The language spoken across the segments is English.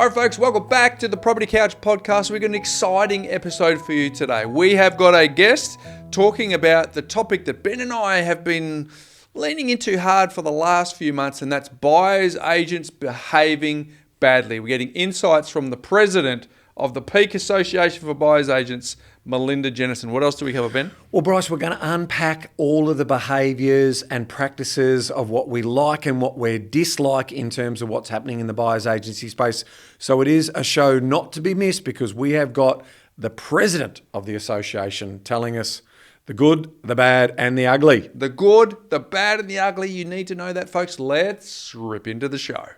All right, folks, welcome back to the Property Couch podcast. We've got an exciting episode for you today. We have got a guest talking about the topic that Ben and I have been leaning into hard for the last few months, and that's buyers agents behaving badly. We're getting insights from the president of the Peak Association for Buyers Agents, Melinda Jennison. What else do we cover, Ben? Well, Bryce, we're going to unpack all of the behaviours and practices of what we like and what we dislike in terms of what's happening in the buyers agency space. So it is a show not to be missed because we have got the president of the association telling us the good, the bad and the ugly. The good, the bad and the ugly. You need to know that, folks. Let's rip into the show.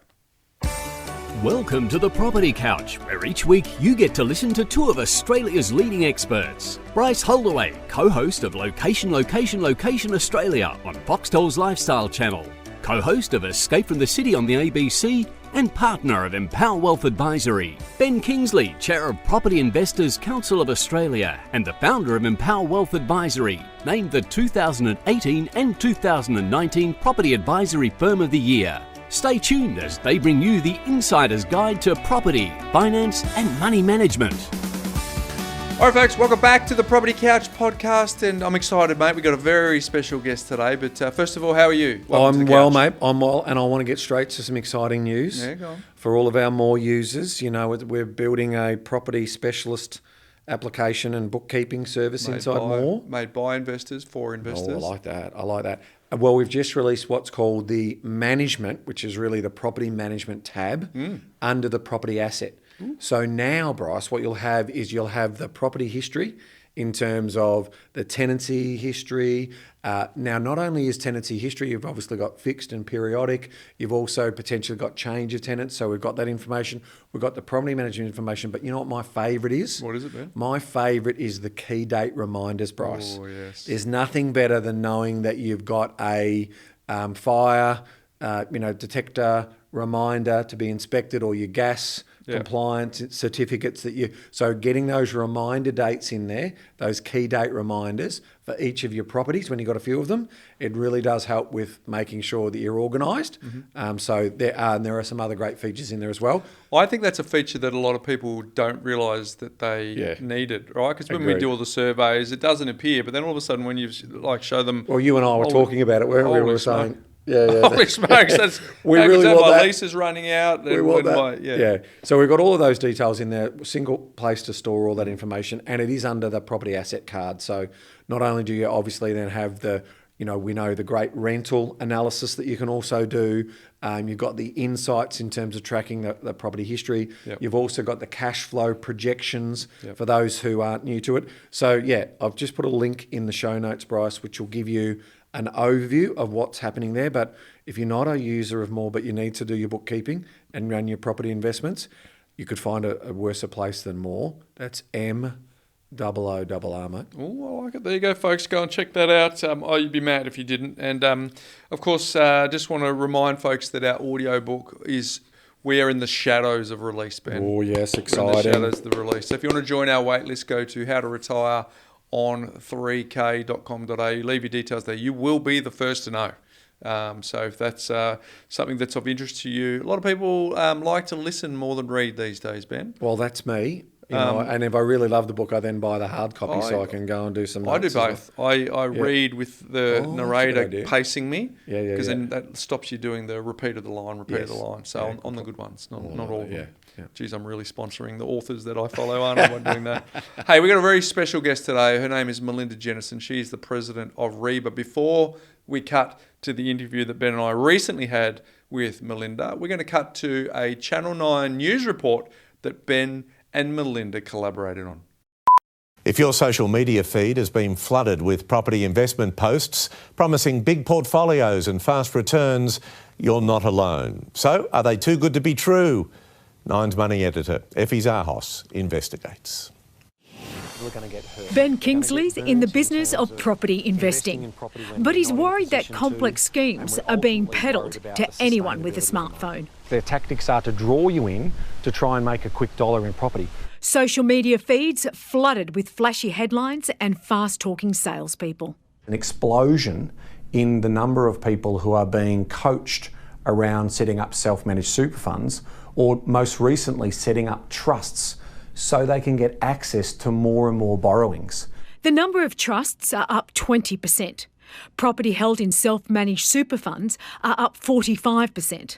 Welcome to the Property Couch, where each week you get to listen to two of Australia's leading experts. Bryce Holdaway, co-host of Location Australia on Foxtel's Lifestyle Channel, co-host of Escape from the City on the ABC, and partner of Empower Wealth Advisory. Ben Kingsley, chair of Property Investors Council of Australia and the founder of Empower Wealth Advisory, named the 2018 and 2019 Property Advisory Firm of the Year. Stay tuned as they bring you the insider's guide to property, finance and money management. All right, folks, welcome back to the Property Couch podcast, and I'm excited, mate. We've got a very special guest today, but first of all, how are you? I'm well, mate. I'm well, and I want to get straight to some exciting news. Yeah, go on. For all of our Moorr users. You know, we're building a property specialist application and bookkeeping service inside Moorr. Made by investors, for investors. Oh, I like that. Well, we've just released what's called the management, which is really the property management tab under the property asset. So now, Bryce, what you'll have is the property history in terms of the tenancy history. Now, not only is tenancy history, you've obviously got fixed and periodic. You've also potentially got change of tenants. So we've got that information. We've got the property management information. But you know what my favourite is? What is it, Ben? My favourite is the key date reminders, Bryce. Oh, yes. There's nothing better than knowing that you've got a fire, detector reminder to be inspected, or your gas compliance certificates so getting those reminder dates in there, those key date reminders for each of your properties when you've got a few of them, it really does help with making sure that you're organised. So there are some other great features in there as well. I think that's a feature that a lot of people don't realise that they needed, right? Because when we do all the surveys, it doesn't appear, but then all of a sudden when you show them... Well, you and I were talking about it, weren't we? We were saying... Holy smokes! That's we really want my that. lease is running out. We want that. So we've got all of those details in there. Single place to store all that information, and it is under the property asset card. So not only do you obviously then have the, we know the great rental analysis that you can also do. You've got the insights in terms of tracking the property history. You've also got the cash flow projections for those who aren't new to it. So I've just put a link in the show notes, Bryce, which will give you an overview of what's happening there. But if you're not a user of Moorr, but you need to do your bookkeeping and run your property investments, you could find a worse place than Moorr. That's MOOR, mate. Oh, I like it. There you go, folks. Go and check that out. You'd be mad if you didn't. And of course, just want to remind folks that our audiobook we are in the shadows of release, Ben. Oh, yes, exciting. We're in the shadows of the release. So if you want to join our wait list, go to How to Retire on 3k.com.au. Leave your details there. You will be the first to know. So if that's something that's of interest to you, a lot of people like to listen more than read these days, Ben. Well, that's me. And if I really love the book, I then buy the hard copy so I can go and do some notes. I do both. I read with the narrator pacing me, because then that stops you doing the repeat of the line, So on the good ones, not all of them. Geez, I'm really sponsoring the authors that I follow, aren't I, by doing that? Hey, we've got a very special guest today. Her name is Melinda Jennison. She is the president of REBAA. Before we cut to the interview that Ben and I recently had with Melinda, we're going to cut to a Channel 9 news report that Ben and Melinda collaborated on. If your social media feed has been flooded with property investment posts promising big portfolios and fast returns, you're not alone. So, are they too good to be true? Nine's Money editor, Effie Zahos, investigates. Ben Kingsley's in the business of property investing, but he's worried that complex schemes are being peddled to anyone with a smartphone. Their tactics are to draw you in to try and make a quick dollar in property. Social media feeds flooded with flashy headlines and fast-talking salespeople. An explosion in the number of people who are being coached around setting up self-managed super funds or most recently setting up trusts so they can get access to more and more borrowings. The number of trusts are up 20%. Property held in self-managed super funds are up 45%.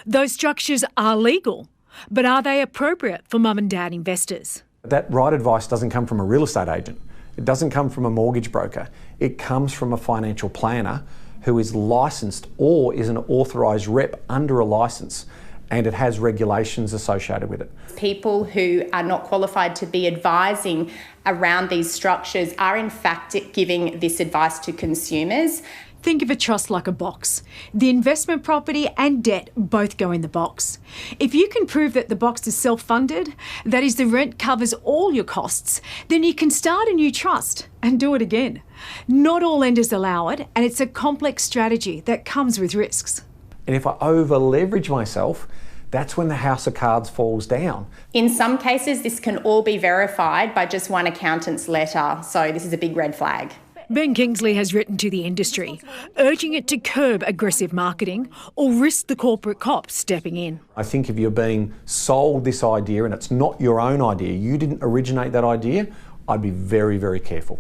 Those structures are legal, but are they appropriate for mum and dad investors? That right advice doesn't come from a real estate agent. It doesn't come from a mortgage broker. It comes from a financial planner who is licensed or is an authorised rep under a licence, and it has regulations associated with it. People who are not qualified to be advising around these structures are in fact giving this advice to consumers. Think of a trust like a box. The investment property and debt both go in the box. If you can prove that the box is self-funded, that is, the rent covers all your costs, then you can start a new trust and do it again. Not all lenders allow it, and it's a complex strategy that comes with risks. And if I over-leverage myself, that's when the house of cards falls down. In some cases, this can all be verified by just one accountant's letter, so this is a big red flag. Ben Kingsley has written to the industry, urging it to curb aggressive marketing or risk the corporate cops stepping in. I think if you're being sold this idea and it's not your own idea, you didn't originate that idea, I'd be very, very careful.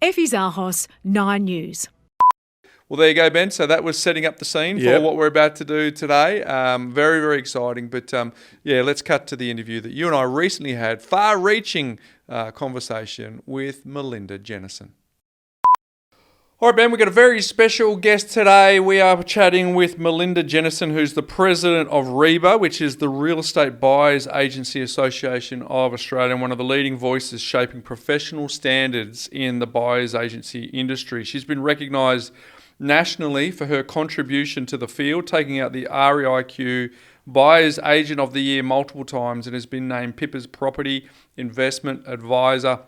Effie Zahos, 9 News. Well, there you go, Ben. So that was setting up the scene for what we're about to do today. Very, very exciting. But let's cut to the interview that you and I recently had, far-reaching conversation with Melinda Jennison. All right, Ben, we've got a very special guest today. We are chatting with Melinda Jennison, who's the president of REBAA, which is the Real Estate Buyers Agency Association of Australia, and one of the leading voices shaping professional standards in the buyers agency industry. She's been recognised nationally for her contribution to the field, taking out the REIQ Buyers Agent of the Year multiple times, and has been named Pippa's Property Investment Advisor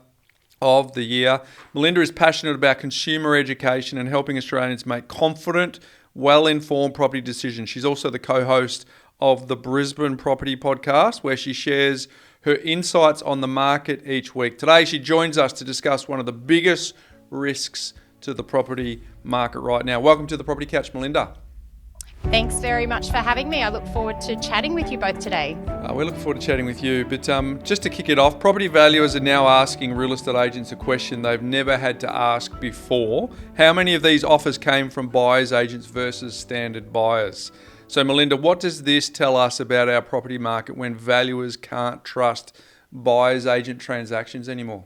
of the Year. Melinda is passionate about consumer education and helping Australians make confident, well-informed property decisions. She's also the co-host of the Brisbane Property Podcast, where she shares her insights on the market each week. Today, she joins us to discuss one of the biggest risks to the property market right now. Welcome to the Property Couch, Melinda. Thanks very much for having me. I look forward to chatting with you both today. We're looking forward to chatting with you. But just to kick it off, property valuers are now asking real estate agents a question they've never had to ask before. How many of these offers came from buyers agents versus standard buyers? So, Melinda, what does this tell us about our property market when valuers can't trust buyers agent transactions anymore?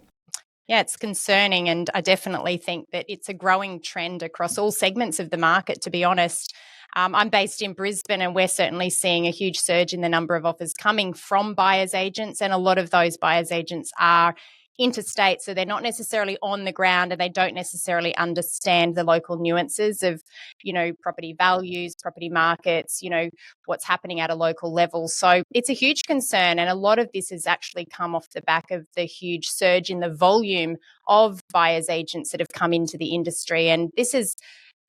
Yeah, it's concerning, and I definitely think that it's a growing trend across all segments of the market, to be honest. I'm based in Brisbane, and we're certainly seeing a huge surge in the number of offers coming from buyers agents, and a lot of those buyers agents are interstate, so they're not necessarily on the ground, and they don't necessarily understand the local nuances of, property values, property markets, what's happening at a local level. So it's a huge concern, and a lot of this has actually come off the back of the huge surge in the volume of buyers agents that have come into the industry, and this is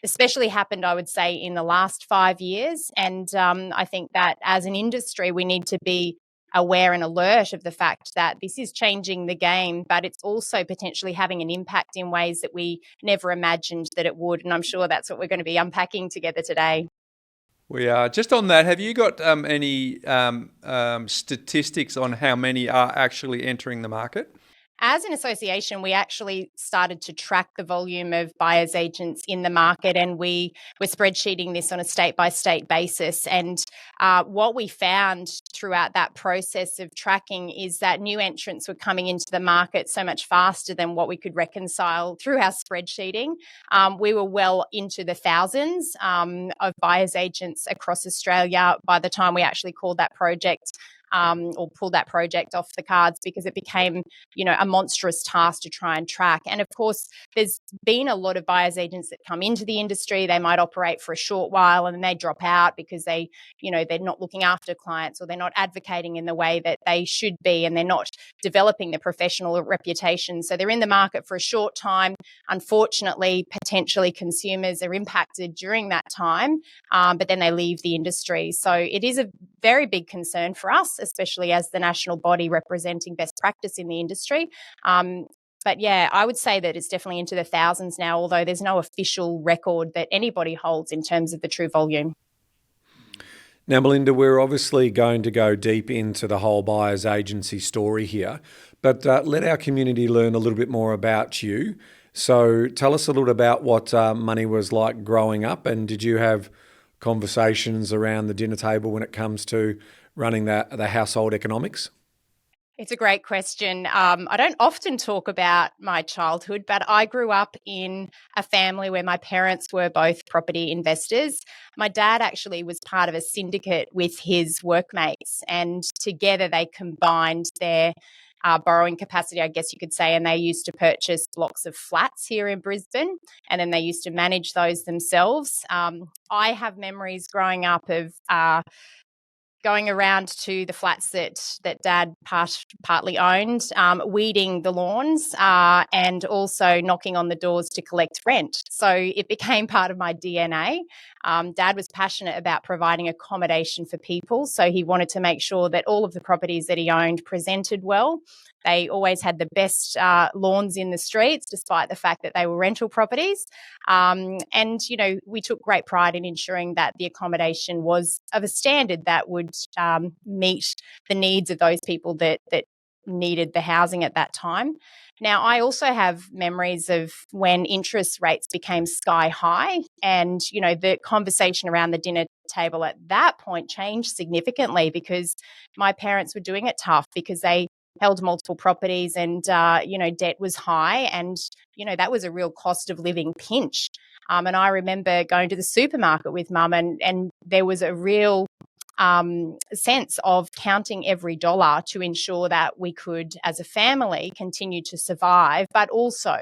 especially happened, I would say, in the last 5 years. And I think that as an industry, we need to be aware and alert of the fact that this is changing the game, but it's also potentially having an impact in ways that we never imagined that it would. And I'm sure that's what we're going to be unpacking together today. We are. Just on that, have you got any statistics on how many are actually entering the market? As an association, we actually started to track the volume of buyers agents in the market, and we were spreadsheeting this on a state-by-state basis. And what we found throughout that process of tracking is that new entrants were coming into the market so much faster than what we could reconcile through our spreadsheeting. We were well into the thousands of buyers agents across Australia by the time we actually called that project or pull that project off the cards, because it became, a monstrous task to try and track. And of course, there's been a lot of buyers agents that come into the industry. They might operate for a short while and then they drop out because they're not looking after clients, or they're not advocating in the way that they should be, and they're not developing the professional reputation. So they're in the market for a short time. Unfortunately, potentially consumers are impacted during that time, but then they leave the industry. So it is a very big concern for us, especially as the national body representing best practice in the industry. But yeah, I would say that it's definitely into the thousands now, although there's no official record that anybody holds in terms of the true volume. Now, Melinda, we're obviously going to go deep into the whole buyer's agency story here, but let our community learn a little bit more about you. So tell us a little about what money was like growing up, and did you have conversations around the dinner table when it comes to running the household economics? It's a great question. I don't often talk about my childhood, but I grew up in a family where my parents were both property investors. My dad actually was part of a syndicate with his workmates, and together they combined their borrowing capacity, I guess you could say, and they used to purchase blocks of flats here in Brisbane, and then they used to manage those themselves. I have memories growing up of going around to the flats that Dad partly owned, weeding the lawns, and also knocking on the doors to collect rent. So it became part of my DNA. Dad was passionate about providing accommodation for people, so he wanted to make sure that all of the properties that he owned presented well. They always had the best lawns in the streets, despite the fact that they were rental properties. And, we took great pride in ensuring that the accommodation was of a standard that would meet the needs of those people that needed the housing at that time. Now, I also have memories of when interest rates became sky high, and, the conversation around the dinner table at that point changed significantly because my parents were doing it tough because they held multiple properties and, debt was high, and, that was a real cost of living pinch. And I remember going to the supermarket with Mum, and there was a real sense of counting every dollar to ensure that we could, as a family, continue to survive, but also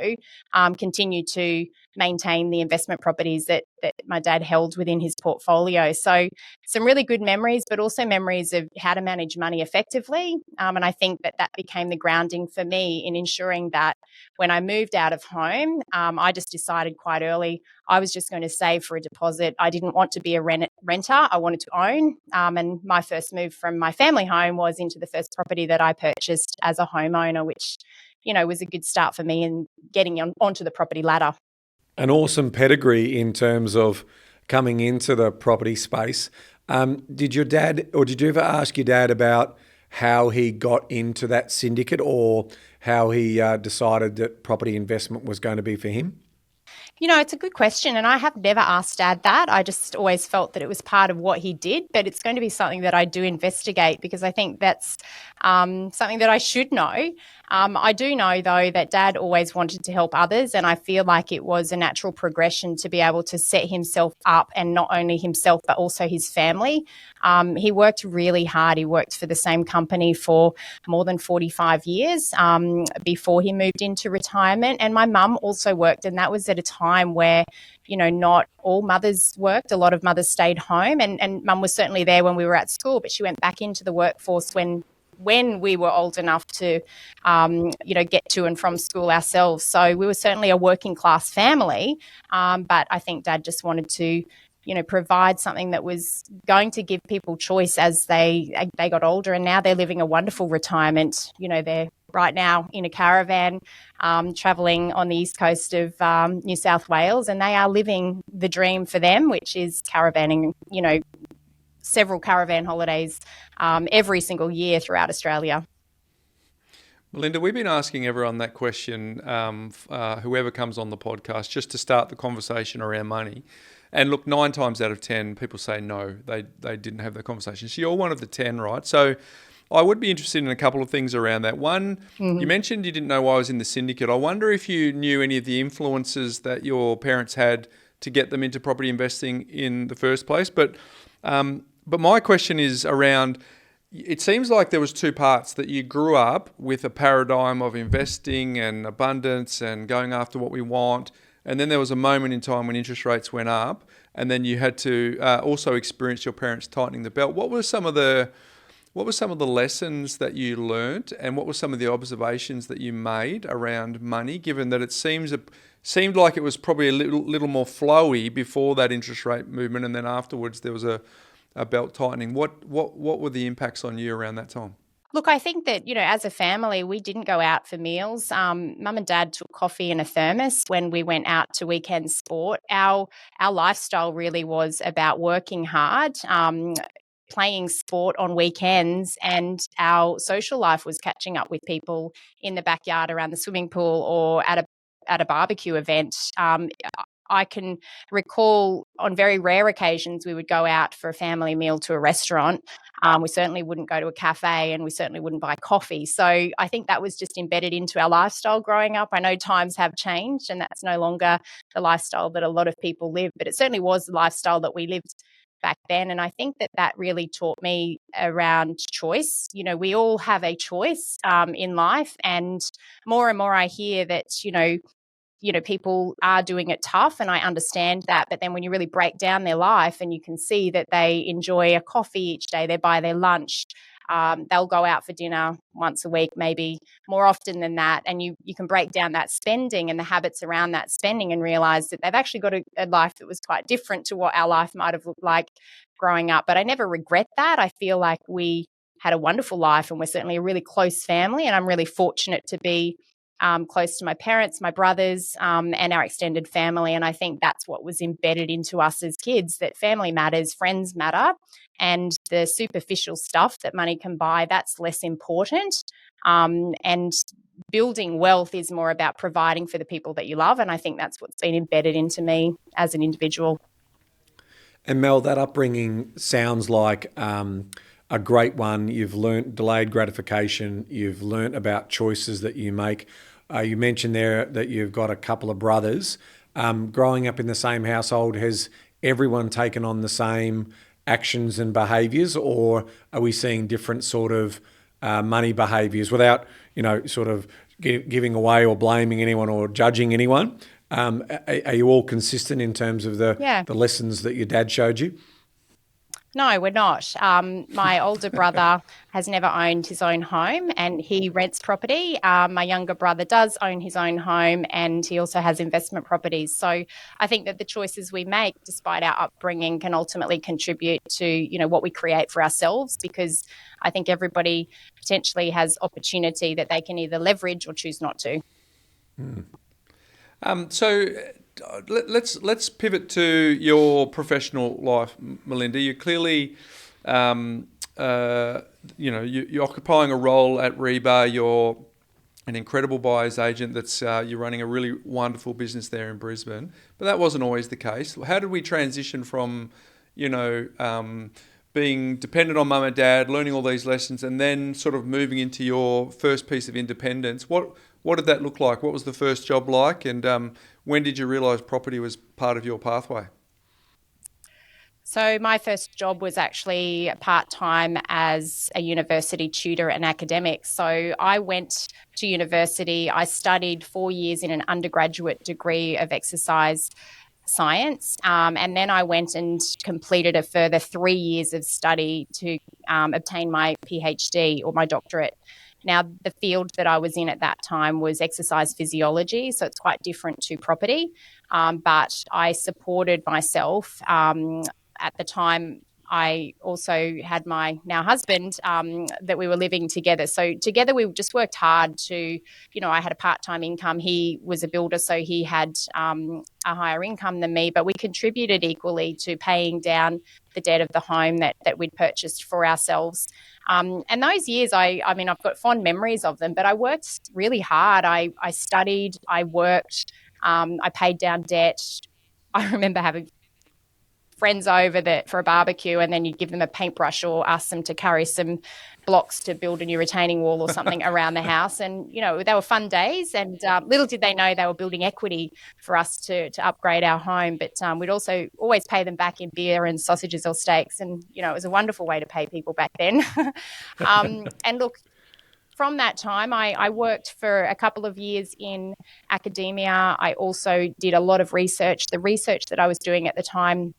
continue to maintain the investment properties that my dad held within his portfolio. So some really good memories, but also memories of how to manage money effectively. And I think that became the grounding for me in ensuring that when I moved out of home, I just decided quite early I was just going to save for a deposit. I didn't want to be a renter. I wanted to own. And my first move from my family home was into the first property that I purchased as a homeowner, which, was a good start for me in getting onto the property ladder. An awesome pedigree in terms of coming into the property space. Did you ever ask your dad about how he got into that syndicate, or how he decided that property investment was going to be for him? It's a good question, and I have never asked Dad that. I just always felt that it was part of what he did, but it's going to be something that I do investigate because I think that's something that I should know. I do know, though, that Dad always wanted to help others, and I feel like it was a natural progression to be able to set himself up, and not only himself but also his family. He worked really hard. He worked for the same company for more than 45 years before he moved into retirement, and my mum also worked, and that was at a time where not all mothers worked. A lot of mothers stayed home, and Mum was certainly there when we were at school, but she went back into the workforce when we were old enough to, get to and from school ourselves. So we were certainly a working class family, but I think Dad just wanted to, provide something that was going to give people choice as they got older, and now they're living a wonderful retirement. They're right now in a caravan travelling on the east coast of New South Wales, and they are living the dream for them, which is caravanning, several caravan holidays every single year throughout Australia. Melinda, we've been asking everyone that question, whoever comes on the podcast, just to start the conversation around money. And look, 9 times out of 10, people say no, they didn't have the conversation. So you're one of the 10, right? So I would be interested in a couple of things around that. One, You mentioned you didn't know why I was in the syndicate. I wonder if you knew any of the influences that your parents had to get them into property investing in the first place. But my question is around, it seems like there was 2 parts, that you grew up with a paradigm of investing and abundance and going after what we want. And then there was a moment in time when interest rates went up, and then you had to also experience your parents tightening the belt. What were some of the lessons that you learnt, and what were some of the observations that you made around money, given that it seemed like it was probably a little more flowy before that interest rate movement, and then afterwards there was a belt tightening? What were the impacts on you around that time? Look, I think that, as a family, we didn't go out for meals. Mum and Dad took coffee in a thermos when we went out to weekend sport. Our lifestyle really was about working hard. playing sport on weekends, and our social life was catching up with people in the backyard around the swimming pool or at a barbecue event. I can recall on very rare occasions we would go out for a family meal to a restaurant. We certainly wouldn't go to a cafe, and we certainly wouldn't buy coffee. So I think that was just embedded into our lifestyle growing up. I know times have changed, and that's no longer the lifestyle that a lot of people live, but it certainly was the lifestyle that we lived back then. And I think that really taught me around choice. You know, we all have a choice in life, and more I hear that, people are doing it tough, and I understand that. But then when you really break down their life and you can see that they enjoy a coffee each day, they buy their lunch, they'll go out for dinner once a week, maybe more often than that. And you can break down that spending and the habits around that spending and realize that they've actually got a life that was quite different to what our life might have looked like growing up. But I never regret that. I feel like we had a wonderful life, and we're certainly a really close family. And I'm really fortunate to be close to my parents, my brothers, and our extended family. And I think that's what was embedded into us as kids, that family matters, friends matter, and the superficial stuff that money can buy, that's less important. And building wealth is more about providing for the people that you love. And I think that's what's been embedded into me as an individual. And Mel, that upbringing sounds like a great one. You've learnt delayed gratification. You've learnt about choices that you make. You mentioned there that you've got a couple of brothers. Growing up in the same household, has everyone taken on the same actions and behaviours, or are we seeing different sort of money behaviours without, sort of giving away or blaming anyone or judging anyone? Are you all consistent in terms of the lessons that your dad showed you? No, we're not. My older brother has never owned his own home, and he rents property. My younger brother does own his own home, and he also has investment properties. So I think that the choices we make, despite our upbringing, can ultimately contribute to, what we create for ourselves, because I think everybody potentially has opportunity that they can either leverage or choose not to. So let's pivot to your professional life, Melinda. You're clearly, you're occupying a role at REBAA. You're an incredible buyer's agent. You're running a really wonderful business there in Brisbane. But that wasn't always the case. How did we transition from, being dependent on mum and dad, learning all these lessons, and then sort of moving into your first piece of independence? What did that look like? What was the first job like? And when did you realise property was part of your pathway? So my first job was actually part-time as a university tutor and academic. So I went to university. I studied 4 years in an undergraduate degree of exercise science, and then I went and completed a further 3 years of study to obtain my PhD or my doctorate. Now, the field that I was in at that time was exercise physiology, so it's quite different to property, but I supported myself. At the time, I also had my now husband that we were living together. So together we just worked hard to, I had a part-time income. He was a builder, so he had a higher income than me, but we contributed equally to paying down the debt of the home that we'd purchased for ourselves. And those years, I've got fond memories of them, but I worked really hard. I studied, I worked, I paid down debt. I remember having friends over for a barbecue, and then you'd give them a paintbrush or ask them to carry some blocks to build a new retaining wall or something around the house. And, they were fun days, and little did they know they were building equity for us to upgrade our home. But we'd also always pay them back in beer and sausages or steaks. And, it was a wonderful way to pay people back then. And look, from that time, I worked for a couple of years in academia. I also did a lot of research. The research that I was doing at the time,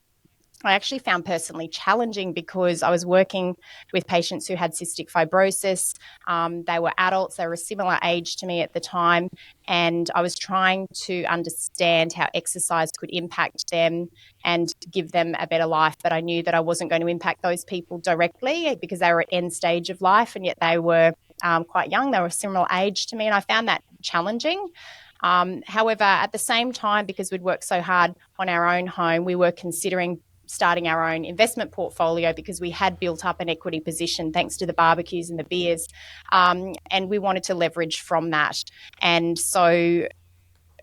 I actually found personally challenging because I was working with patients who had cystic fibrosis. They were adults, they were a similar age to me at the time, and I was trying to understand how exercise could impact them and give them a better life. But I knew that I wasn't going to impact those people directly because they were at end stage of life, and yet they were quite young. They were a similar age to me, and I found that challenging. However, at the same time, because we'd worked so hard on our own home, we were considering starting our own investment portfolio because we had built up an equity position thanks to the barbecues and the beers, and we wanted to leverage from that. And so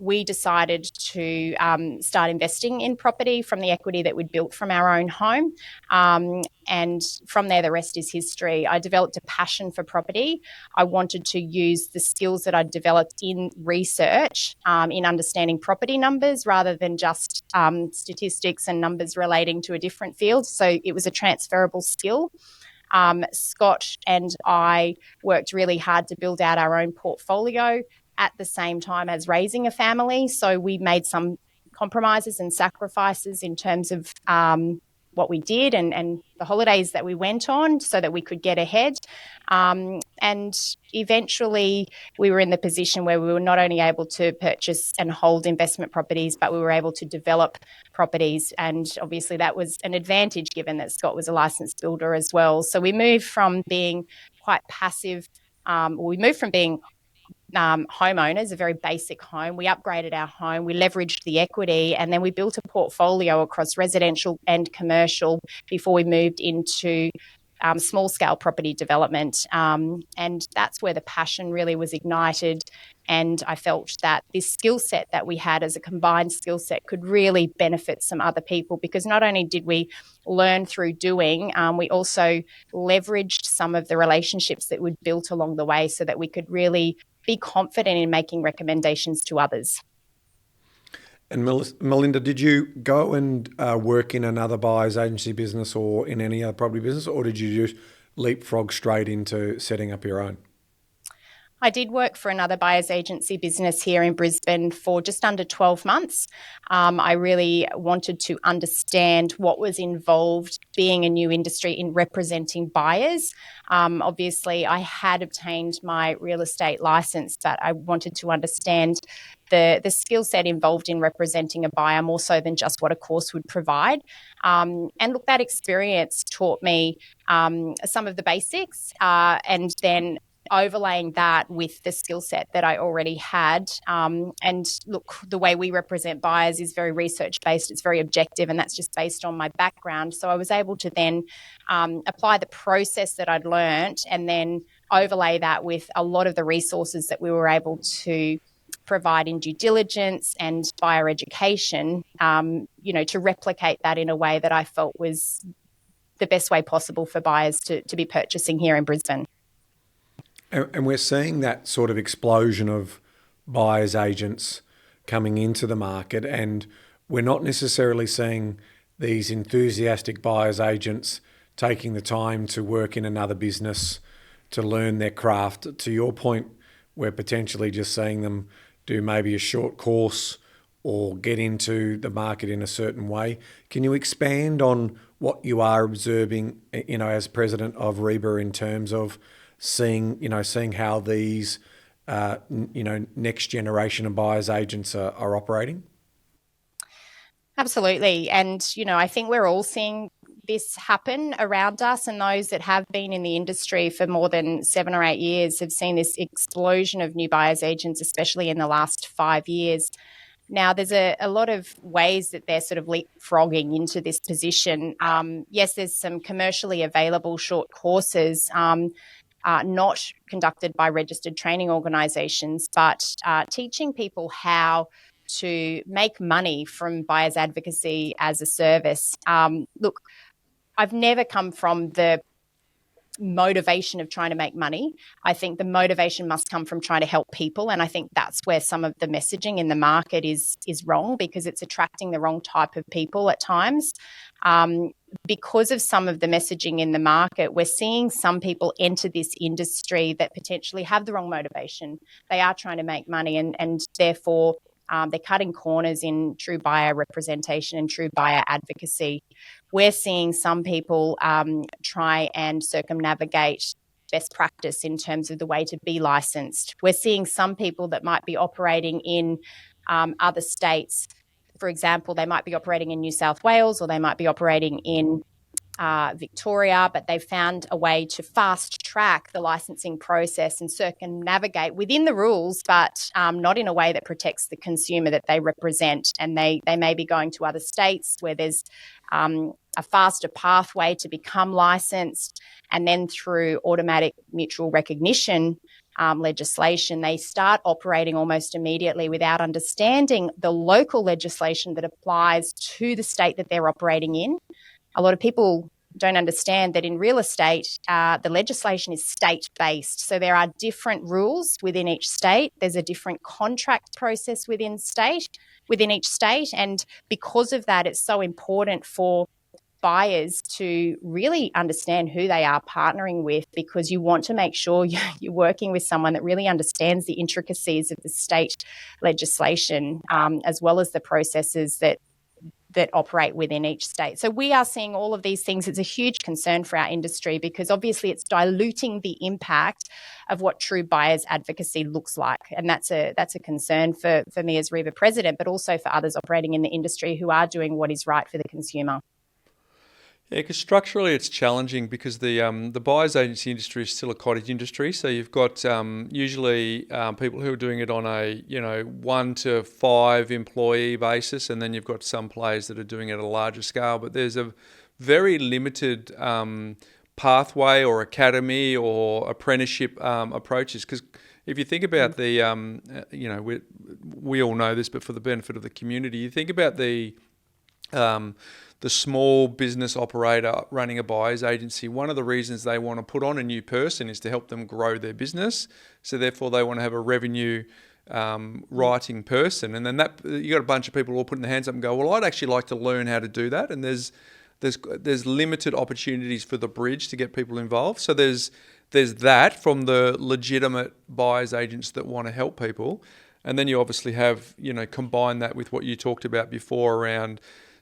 we decided to start investing in property from the equity that we'd built from our own home. And from there, the rest is history. I developed a passion for property. I wanted to use the skills that I'd developed in research, in understanding property numbers rather than just statistics and numbers relating to a different field. So it was a transferable skill. Scott and I worked really hard to build out our own portfolio at the same time as raising a family. So we made some compromises and sacrifices in terms of what we did and the holidays that we went on so that we could get ahead. And eventually we were in the position where we were not only able to purchase and hold investment properties, but we were able to develop properties. And obviously that was an advantage given that Scott was a licensed builder as well. So we moved from being quite passive, homeowners, a very basic home. We upgraded our home, we leveraged the equity, and then we built a portfolio across residential and commercial before we moved into small-scale property development. And that's where the passion really was ignited. And I felt that this skill set that we had as a combined skill set could really benefit some other people, because not only did we learn through doing, we also leveraged some of the relationships that we'd built along the way so that we could really be confident in making recommendations to others. And Melinda, did you go and work in another buyer's agency business or in any other property business, or did you just leapfrog straight into setting up your own? I did work for another buyer's agency business here in Brisbane for just under 12 months. I really wanted to understand what was involved being a new industry in representing buyers. Obviously, I had obtained my real estate license, but I wanted to understand the skill set involved in representing a buyer more so than just what a course would provide. And look, that experience taught me some of the basics, and then overlaying that with the skill set that I already had. And look, the way we represent buyers is very research-based, it's very objective, and that's just based on my background. So I was able to then apply the process that I'd learnt and then overlay that with a lot of the resources that we were able to provide in due diligence and buyer education, to replicate that in a way that I felt was the best way possible for buyers to be purchasing here in Brisbane. And we're seeing that sort of explosion of buyers agents coming into the market, and we're not necessarily seeing these enthusiastic buyers agents taking the time to work in another business to learn their craft. To your point, we're potentially just seeing them do maybe a short course or get into the market in a certain way. Can you expand on what you are observing, as president of REBAA in terms of seeing how these, next generation of buyers agents are operating? Absolutely. And, I think we're all seeing this happen around us, and those that have been in the industry for more than 7 or 8 years have seen this explosion of new buyers agents, especially in the last 5 years. Now, there's a lot of ways that they're sort of leapfrogging into this position. Yes, there's some commercially available short courses, not conducted by registered training organisations, but teaching people how to make money from buyers advocacy as a service. Look, I've never come from the motivation of trying to make money. I think the motivation must come from trying to help people, and I think that's where some of the messaging in the market is wrong, because it's attracting the wrong type of people at times. Because of some of the messaging in the market, we're seeing some people enter this industry that potentially have the wrong motivation. They are trying to make money, and therefore they're cutting corners in true buyer representation and true buyer advocacy. We're seeing some people try and circumnavigate best practice in terms of the way to be licensed. We're seeing some people that might be operating in other states. For example, they might be operating in New South Wales, or they might be operating in Victoria, but they've found a way to fast fast-track the licensing process and circumnavigate within the rules, but not in a way that protects the consumer that they represent. And they may be going to other states where there's a faster pathway to become licensed, and then through automatic mutual recognition legislation, they start operating almost immediately without understanding the local legislation that applies to the state that they're operating in. A lot of people don't understand that in real estate, the legislation is state-based. So there are different rules within each state. There's a different contract process within each state. And because of that, it's so important for buyers to really understand who they are partnering with, because you want to make sure you're working with someone that really understands the intricacies of the state legislation, as well as the processes that operate within each state. So we are seeing all of these things. It's a huge concern for our industry, because obviously it's diluting the impact of what true buyers advocacy looks like. And that's a concern for me as REBAA president, but also for others operating in the industry who are doing what is right for the consumer. Yeah, because structurally it's challenging, because the buyer's agency industry is still a cottage industry. So you've got usually people who are doing it on a 1 to 5 employee basis, and then you've got some players that are doing it at a larger scale. But there's a very limited pathway or academy or apprenticeship approaches. Because if you think about we all know this, but for the benefit of the community, you think about the small business operator running a buyer's agency. One of the reasons they want to put on a new person is to help them grow their business. So therefore they want to have a revenue writing person. And then you got a bunch of people all putting their hands up and go, well, I'd actually like to learn how to do that. And there's limited opportunities for the bridge to get people involved. So there's that from the legitimate buyer's agents that want to help people. And then you obviously have, combine that with what you talked about before around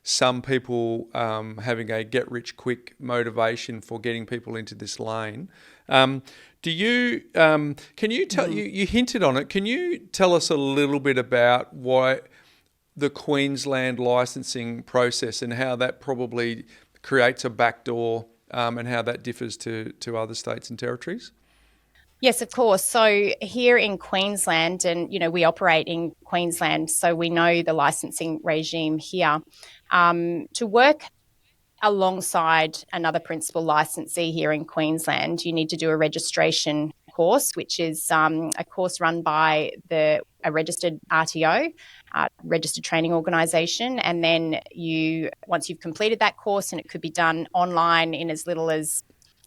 some people having a get-rich-quick motivation for getting people into this lane. Can you tell, you hinted on it, can you tell us a little bit about why the Queensland licensing process and how that probably creates a backdoor and how that differs to other states and territories? Yes, of course. So here in Queensland, and we operate in Queensland, so we know the licensing regime here. To work alongside another principal licensee here in Queensland, you need to do a registration course, which is a course run by a registered RTO, registered training organisation. And then once you've completed that course, and it could be done online in as little as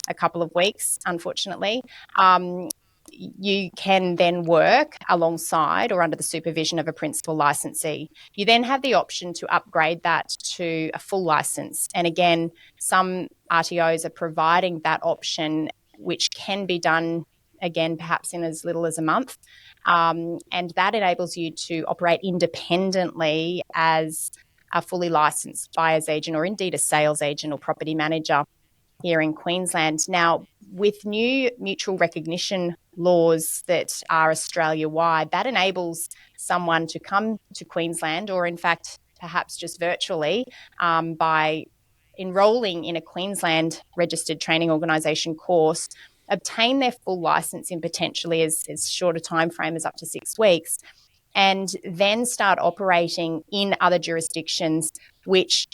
a couple of weeks, unfortunately, you can then work alongside or under the supervision of a principal licensee. You then have the option to upgrade that to a full license. And again, some RTOs are providing that option, which can be done, again, perhaps in as little as a month. And that enables you to operate independently as a fully licensed buyer's agent, or indeed a sales agent or property manager here in Queensland. Now, with new mutual recognition laws that are Australia-wide, that enables someone to come to Queensland, or in fact, perhaps just virtually, by enrolling in a Queensland registered training organisation course, obtain their full licence in potentially as short a time frame as up to 6 weeks, and then start operating in other jurisdictions, which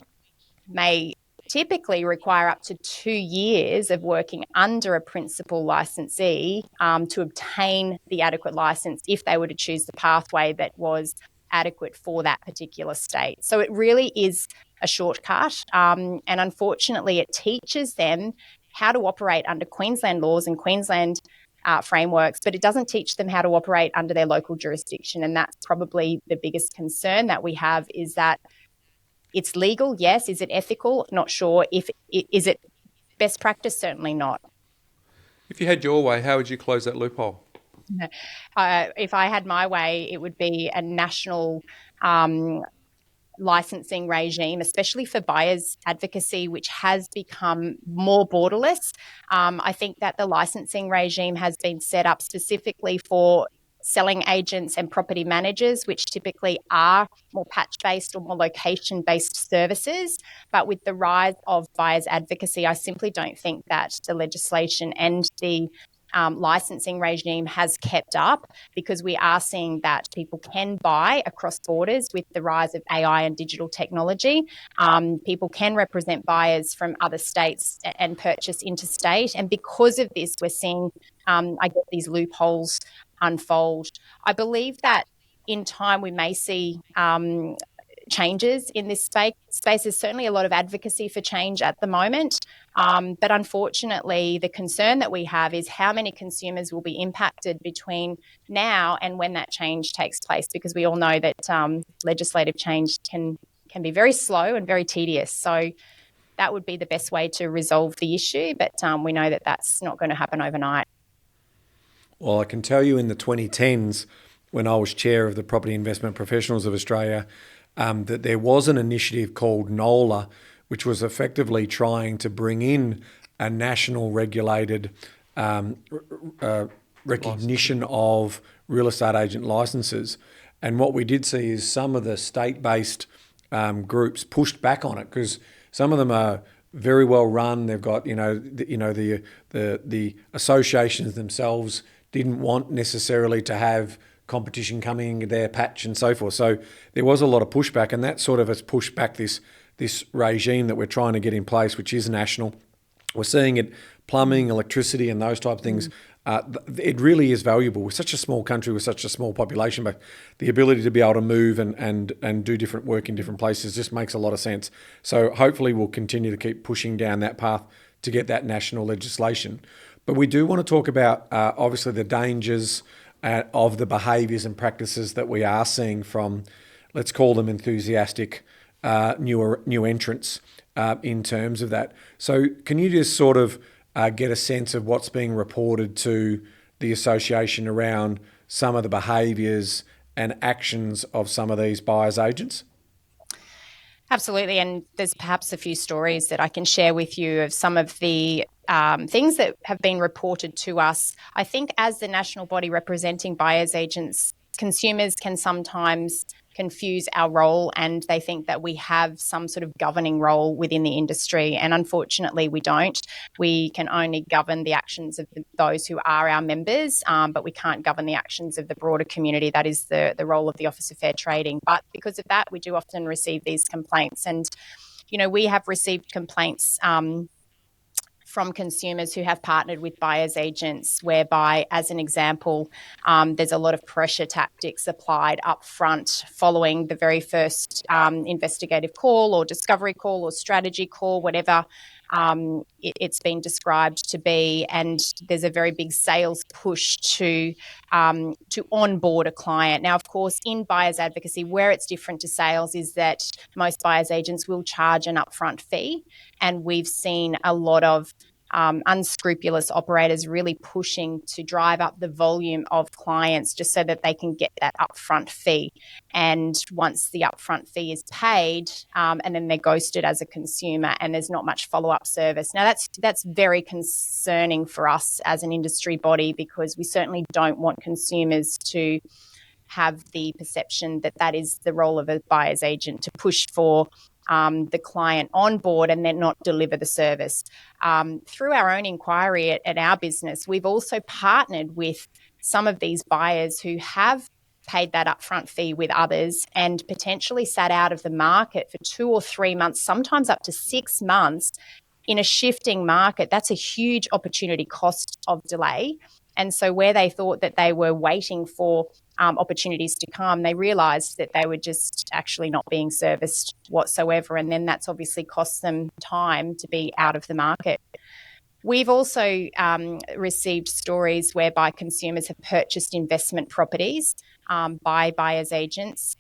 may typically require up to 2 years of working under a principal licensee to obtain the adequate license, if they were to choose the pathway that was adequate for that particular state. So it really is a shortcut, and unfortunately it teaches them how to operate under Queensland laws and Queensland frameworks, but it doesn't teach them how to operate under their local jurisdiction. And that's probably the biggest concern that we have, is that it's legal, yes. Is it ethical? Not sure. Is it best practice? Certainly not. If you had your way, how would you close that loophole? If I had my way, it would be a national licensing regime, especially for buyers advocacy, which has become more borderless. I think that the licensing regime has been set up specifically for selling agents and property managers, which typically are more patch-based or more location-based services. But with the rise of buyer's advocacy, I simply don't think that the legislation and the licensing regime has kept up, because we are seeing that people can buy across borders with the rise of AI and digital technology. People can represent buyers from other states and purchase interstate. And because of this, we're seeing, these loopholes unfold. I believe that in time we may see changes in this space. There's certainly a lot of advocacy for change at the moment. But unfortunately, the concern that we have is how many consumers will be impacted between now and when that change takes place, because we all know that legislative change can be very slow and very tedious. So that would be the best way to resolve the issue. But we know that that's not going to happen overnight. Well, I can tell you in the 2010s, when I was chair of the Property Investment Professionals of Australia, that there was an initiative called NOLA, which was effectively trying to bring in a national regulated recognition of real estate agent licenses. And what we did see is some of the state-based groups pushed back on it, because some of them are very well run. They've got, the associations themselves didn't want necessarily to have competition coming into their patch and so forth. So there was a lot of pushback, and that sort of has pushed back this regime that we're trying to get in place, which is national. We're seeing it plumbing, electricity, and those type of things. It really is valuable. We're such a small country with such a small population, but the ability to be able to move and do different work in different places just makes a lot of sense. So hopefully we'll continue to keep pushing down that path to get that national legislation. But we do want to talk about, obviously, the dangers of the behaviours and practices that we are seeing from, let's call them enthusiastic new entrants in terms of that. So can you just sort of get a sense of what's being reported to the association around some of the behaviours and actions of some of these buyers agents? Absolutely, and there's perhaps a few stories that I can share with you of some of the things that have been reported to us. I think as the national body representing buyers agents, consumers can sometimes confuse our role, and they think that we have some sort of governing role within the industry, and unfortunately we don't. We can only govern the actions of those who are our members, but we can't govern the actions of the broader community. That is the role of the Office of Fair Trading. But because of that, we do often receive these complaints, and we have received complaints from consumers who have partnered with buyers agents, whereby, as an example, there's a lot of pressure tactics applied up front following the very first investigative call or discovery call or strategy call, whatever it's been described to be, and there's a very big sales push to onboard a client. Now, of course, in buyers advocacy, where it's different to sales is that most buyers agents will charge an upfront fee, and we've seen a lot of unscrupulous operators really pushing to drive up the volume of clients just so that they can get that upfront fee. And once the upfront fee is paid, and then they're ghosted as a consumer, and there's not much follow-up service. Now, that's very concerning for us as an industry body, because we certainly don't want consumers to have the perception that that is the role of a buyer's agent, to push for the client on board and then not deliver the service. Through our own inquiry at our business, we've also partnered with some of these buyers who have paid that upfront fee with others and potentially sat out of the market for 2 or 3 months, sometimes up to 6 months. In a shifting market, that's a huge opportunity cost of delay. And so where they thought that they were waiting for opportunities to come, they realised that they were just actually not being serviced whatsoever. And then that's obviously cost them time to be out of the market. We've also received stories whereby consumers have purchased investment properties by buyers agents,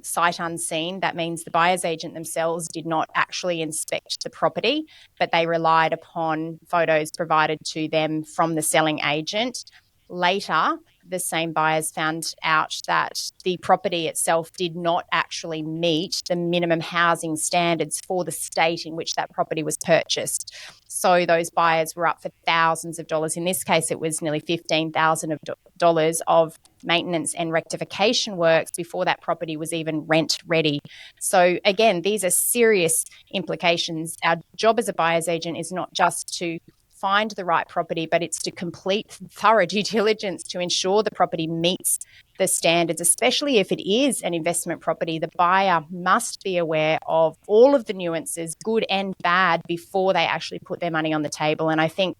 sight unseen. That means the buyer's agent themselves did not actually inspect the property, but they relied upon photos provided to them from the selling agent. later, the same buyers found out that the property itself did not actually meet the minimum housing standards for the state in which that property was purchased. So those buyers were up for thousands of dollars. In this case, it was nearly $15,000 of maintenance and rectification works before that property was even rent ready. So again, these are serious implications. Our job as a buyer's agent is not just to find the right property, but it's to complete thorough due diligence to ensure the property meets the standards, especially if it is an investment property. The buyer must be aware of all of the nuances, good and bad, before they actually put their money on the table. And I think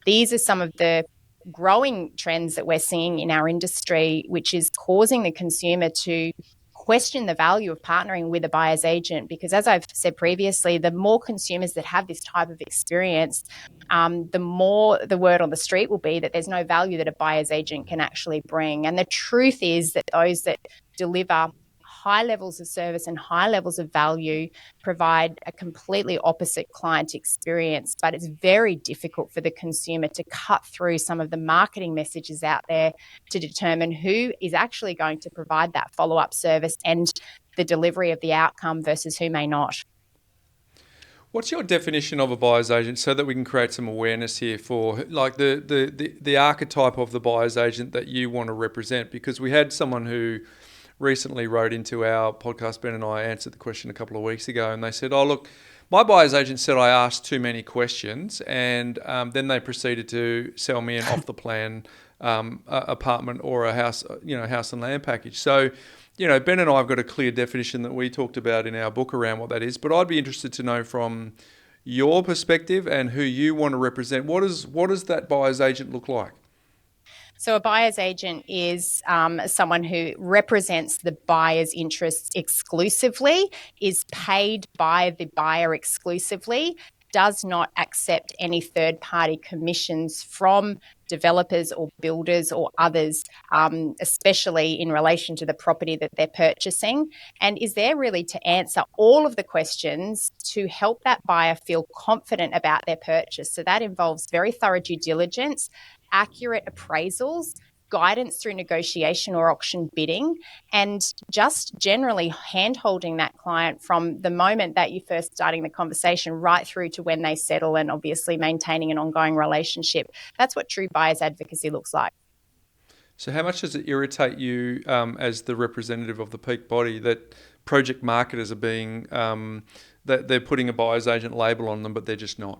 these are some of the growing trends that we're seeing in our industry, which is causing the consumer to question the value of partnering with a buyer's agent, because as I've said previously, the more consumers that have this type of experience, the more the word on the street will be that there's no value that a buyer's agent can actually bring. And the truth is that those that deliver high levels of service and high levels of value provide a completely opposite client experience. But it's very difficult for the consumer to cut through some of the marketing messages out there to determine who is actually going to provide that follow-up service and the delivery of the outcome versus who may not. What's your definition of a buyer's agent, so that we can create some awareness here for like the archetype of the buyer's agent that you want to represent? Because we had someone who recently wrote into our podcast. Ben and I answered the question a couple of weeks ago, and they said, "Oh, look, my buyer's agent said I asked too many questions, and then they proceeded to sell me an off-the-plan apartment or a house, house and land package." So, Ben and I have got a clear definition that we talked about in our book around what that is. But I'd be interested to know from your perspective and who you want to represent. What does that buyer's agent look like? So a buyer's agent is someone who represents the buyer's interests exclusively, is paid by the buyer exclusively, does not accept any third-party commissions from developers or builders or others, especially in relation to the property that they're purchasing, and is there really to answer all of the questions to help that buyer feel confident about their purchase. So that involves very thorough due diligence, accurate appraisals, guidance through negotiation or auction bidding, and just generally hand-holding that client from the moment that you're first starting the conversation right through to when they settle, and obviously maintaining an ongoing relationship. That's what true buyer's advocacy looks like. So how much does it irritate you as the representative of the peak body that project marketers are being, that they're putting a buyer's agent label on them, but they're just not?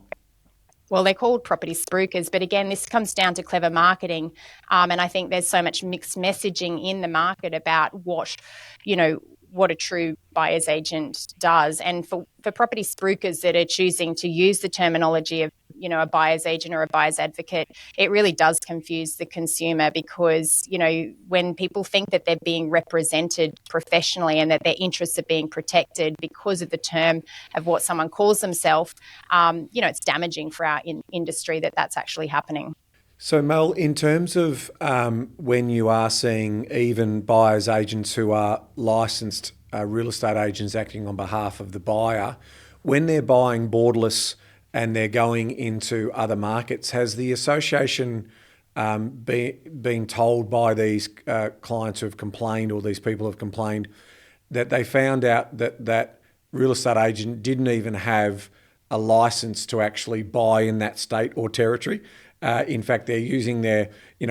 Well, they're called property spruikers, but again, this comes down to clever marketing. And I think there's so much mixed messaging in the market about what a true buyer's agent does. And for property spruikers that are choosing to use the terminology of, a buyer's agent or a buyer's advocate, it really does confuse the consumer, because, when people think that they're being represented professionally and that their interests are being protected because of the term of what someone calls themselves, it's damaging for our industry that's actually happening. So Mel, in terms of when you are seeing even buyer's agents who are licensed real estate agents acting on behalf of the buyer, when they're buying borderless and they're going into other markets, has the association been told by these clients who have complained, or these people have complained, that they found out that real estate agent didn't even have a license to actually buy in that state or territory? In fact, they're using their, in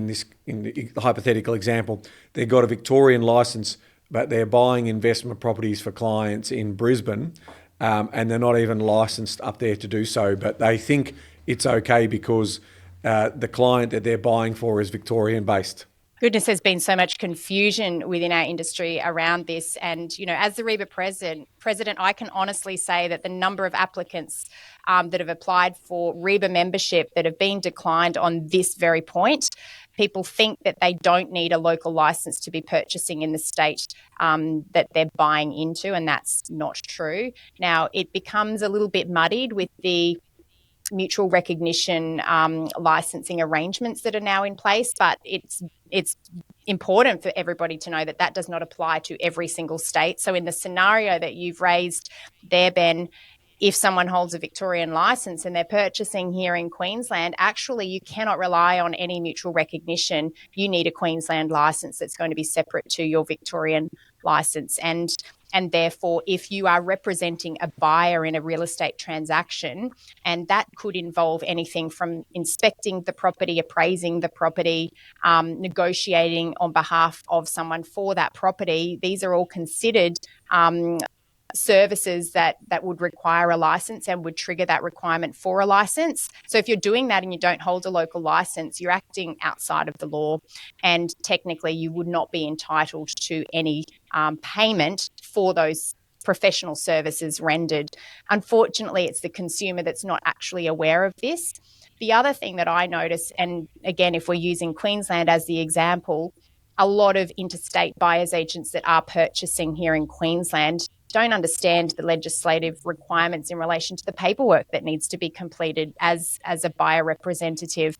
the hypothetical example, they've got a Victorian license, but they're buying investment properties for clients in Brisbane, and they're not even licensed up there to do so. But they think it's okay because the client that they're buying for is Victorian based. Goodness, there's been so much confusion within our industry around this. And, as the REBAA president, I can honestly say that the number of applicants that have applied for REBAA membership that have been declined on this very point, people think that they don't need a local license to be purchasing in the state that they're buying into, and that's not true. Now, it becomes a little bit muddied with the mutual recognition licensing arrangements that are now in place, but it's important for everybody to know that does not apply to every single state. So in the scenario that you've raised there, Ben, if someone holds a Victorian license and they're purchasing here in Queensland, actually you cannot rely on any mutual recognition. You need a Queensland license that's going to be separate to your Victorian license. And therefore, if you are representing a buyer in a real estate transaction, and that could involve anything from inspecting the property, appraising the property, negotiating on behalf of someone for that property, these are all considered services that would require a license and would trigger that requirement for a license. So if you're doing that and you don't hold a local license, you're acting outside of the law, and technically you would not be entitled to any payment for those professional services rendered. Unfortunately, it's the consumer that's not actually aware of this. The other thing that I notice, and again, if we're using Queensland as the example, a lot of interstate buyers agents that are purchasing here in Queensland don't understand the legislative requirements in relation to the paperwork that needs to be completed as a buyer representative.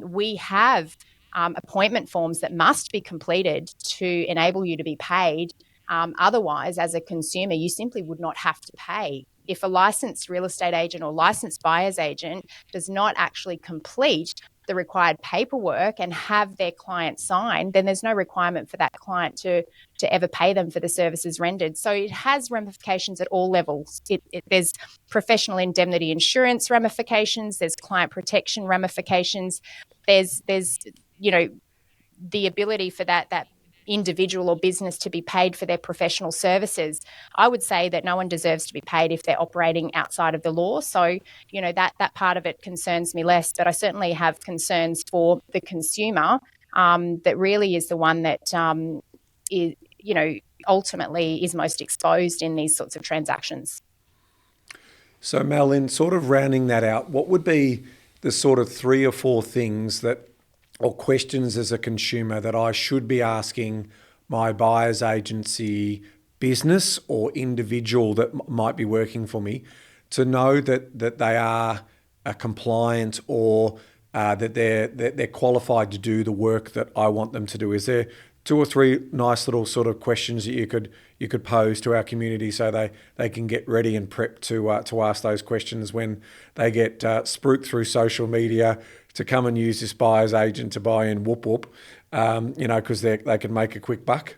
We have appointment forms that must be completed to enable you to be paid. Otherwise, as a consumer, you simply would not have to pay. If a licensed real estate agent or licensed buyer's agent does not actually complete the required paperwork and have their client sign, then there's no requirement for that client to ever pay them for the services rendered. So it has ramifications at all levels. There's professional indemnity insurance ramifications, there's client protection ramifications, there's the ability for that individual or business to be paid for their professional services. I would say that no one deserves to be paid if they're operating outside of the law. So, that part of it concerns me less, but I certainly have concerns for the consumer that really is the one that is, ultimately is most exposed in these sorts of transactions. So Mel, in sort of rounding that out, what would be the sort of 3 or 4 things or questions as a consumer that I should be asking my buyer's agency business or individual that might be working for me to know that they are compliant or that they're qualified to do the work that I want them to do? Is there 2 or 3 nice little sort of questions that you could pose to our community so they can get ready and prep to ask those questions when they get spruiked through social media to come and use this buyer's agent to buy in whoop, because they can make a quick buck?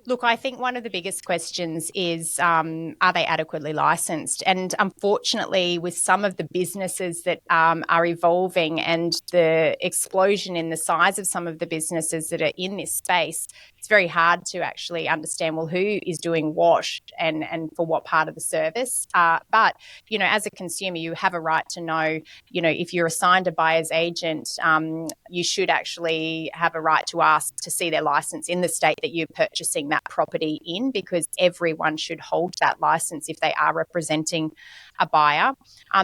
Look, I think one of the biggest questions is, are they adequately licensed? And unfortunately, with some of the businesses that are evolving and the explosion in the size of some of the businesses that are in this space, it's very hard to actually understand, well, who is doing what and for what part of the service. But, as a consumer, you have a right to know, if you're assigned a buyer's agent, you should actually have a right to ask to see their license in the state that you're purchasing that property in, because everyone should hold that license if they are representing a buyer.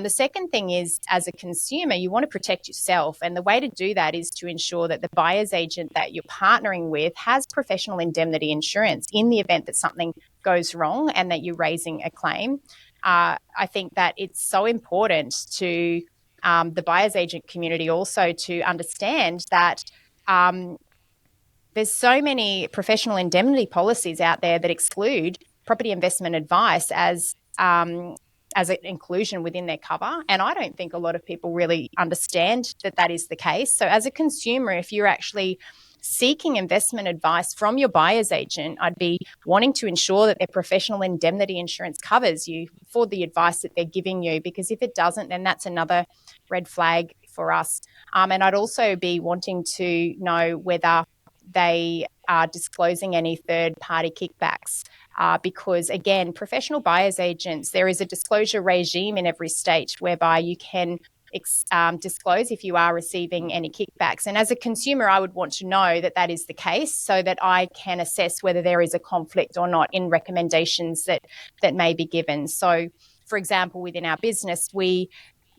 The second thing is, as a consumer, you want to protect yourself. And the way to do that is to ensure that the buyer's agent that you're partnering with has professional indemnity insurance in the event that something goes wrong and that you're raising a claim. I think that it's so important to the buyer's agent community also to understand that there's so many professional indemnity policies out there that exclude property investment advice as an inclusion within their cover. And I don't think a lot of people really understand that is the case. So as a consumer, if you're actually seeking investment advice from your buyer's agent, I'd be wanting to ensure that their professional indemnity insurance covers you for the advice that they're giving you, because if it doesn't, then that's another red flag for us. And I'd also be wanting to know whether they are disclosing any third-party kickbacks, because, again, professional buyer's agents, there is a disclosure regime in every state whereby you can disclose if you are receiving any kickbacks. And as a consumer, I would want to know that is the case so that I can assess whether there is a conflict or not in recommendations that may be given. So, for example, within our business, we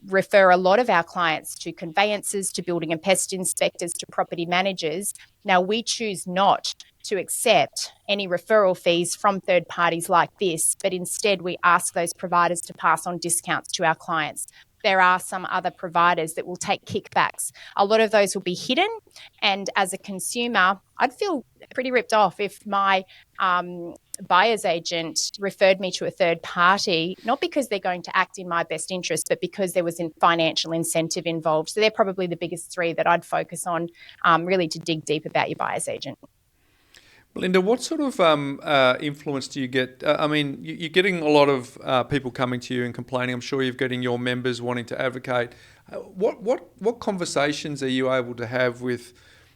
refer a lot of our clients to conveyancers, to building and pest inspectors, to property managers. Now, we choose not to accept any referral fees from third parties like this, but instead we ask those providers to pass on discounts to our clients. There are some other providers that will take kickbacks. A lot of those will be hidden, and as a consumer, I'd feel pretty ripped off if my buyer's agent referred me to a third party, not because they're going to act in my best interest, but because there was a financial incentive involved. So they're probably the biggest three that I'd focus on, really to dig deep about your buyer's agent. Melinda, what sort of influence do you get? I mean, you're getting a lot of people coming to you and complaining. I'm sure you're getting your members wanting to advocate. What conversations are you able to have with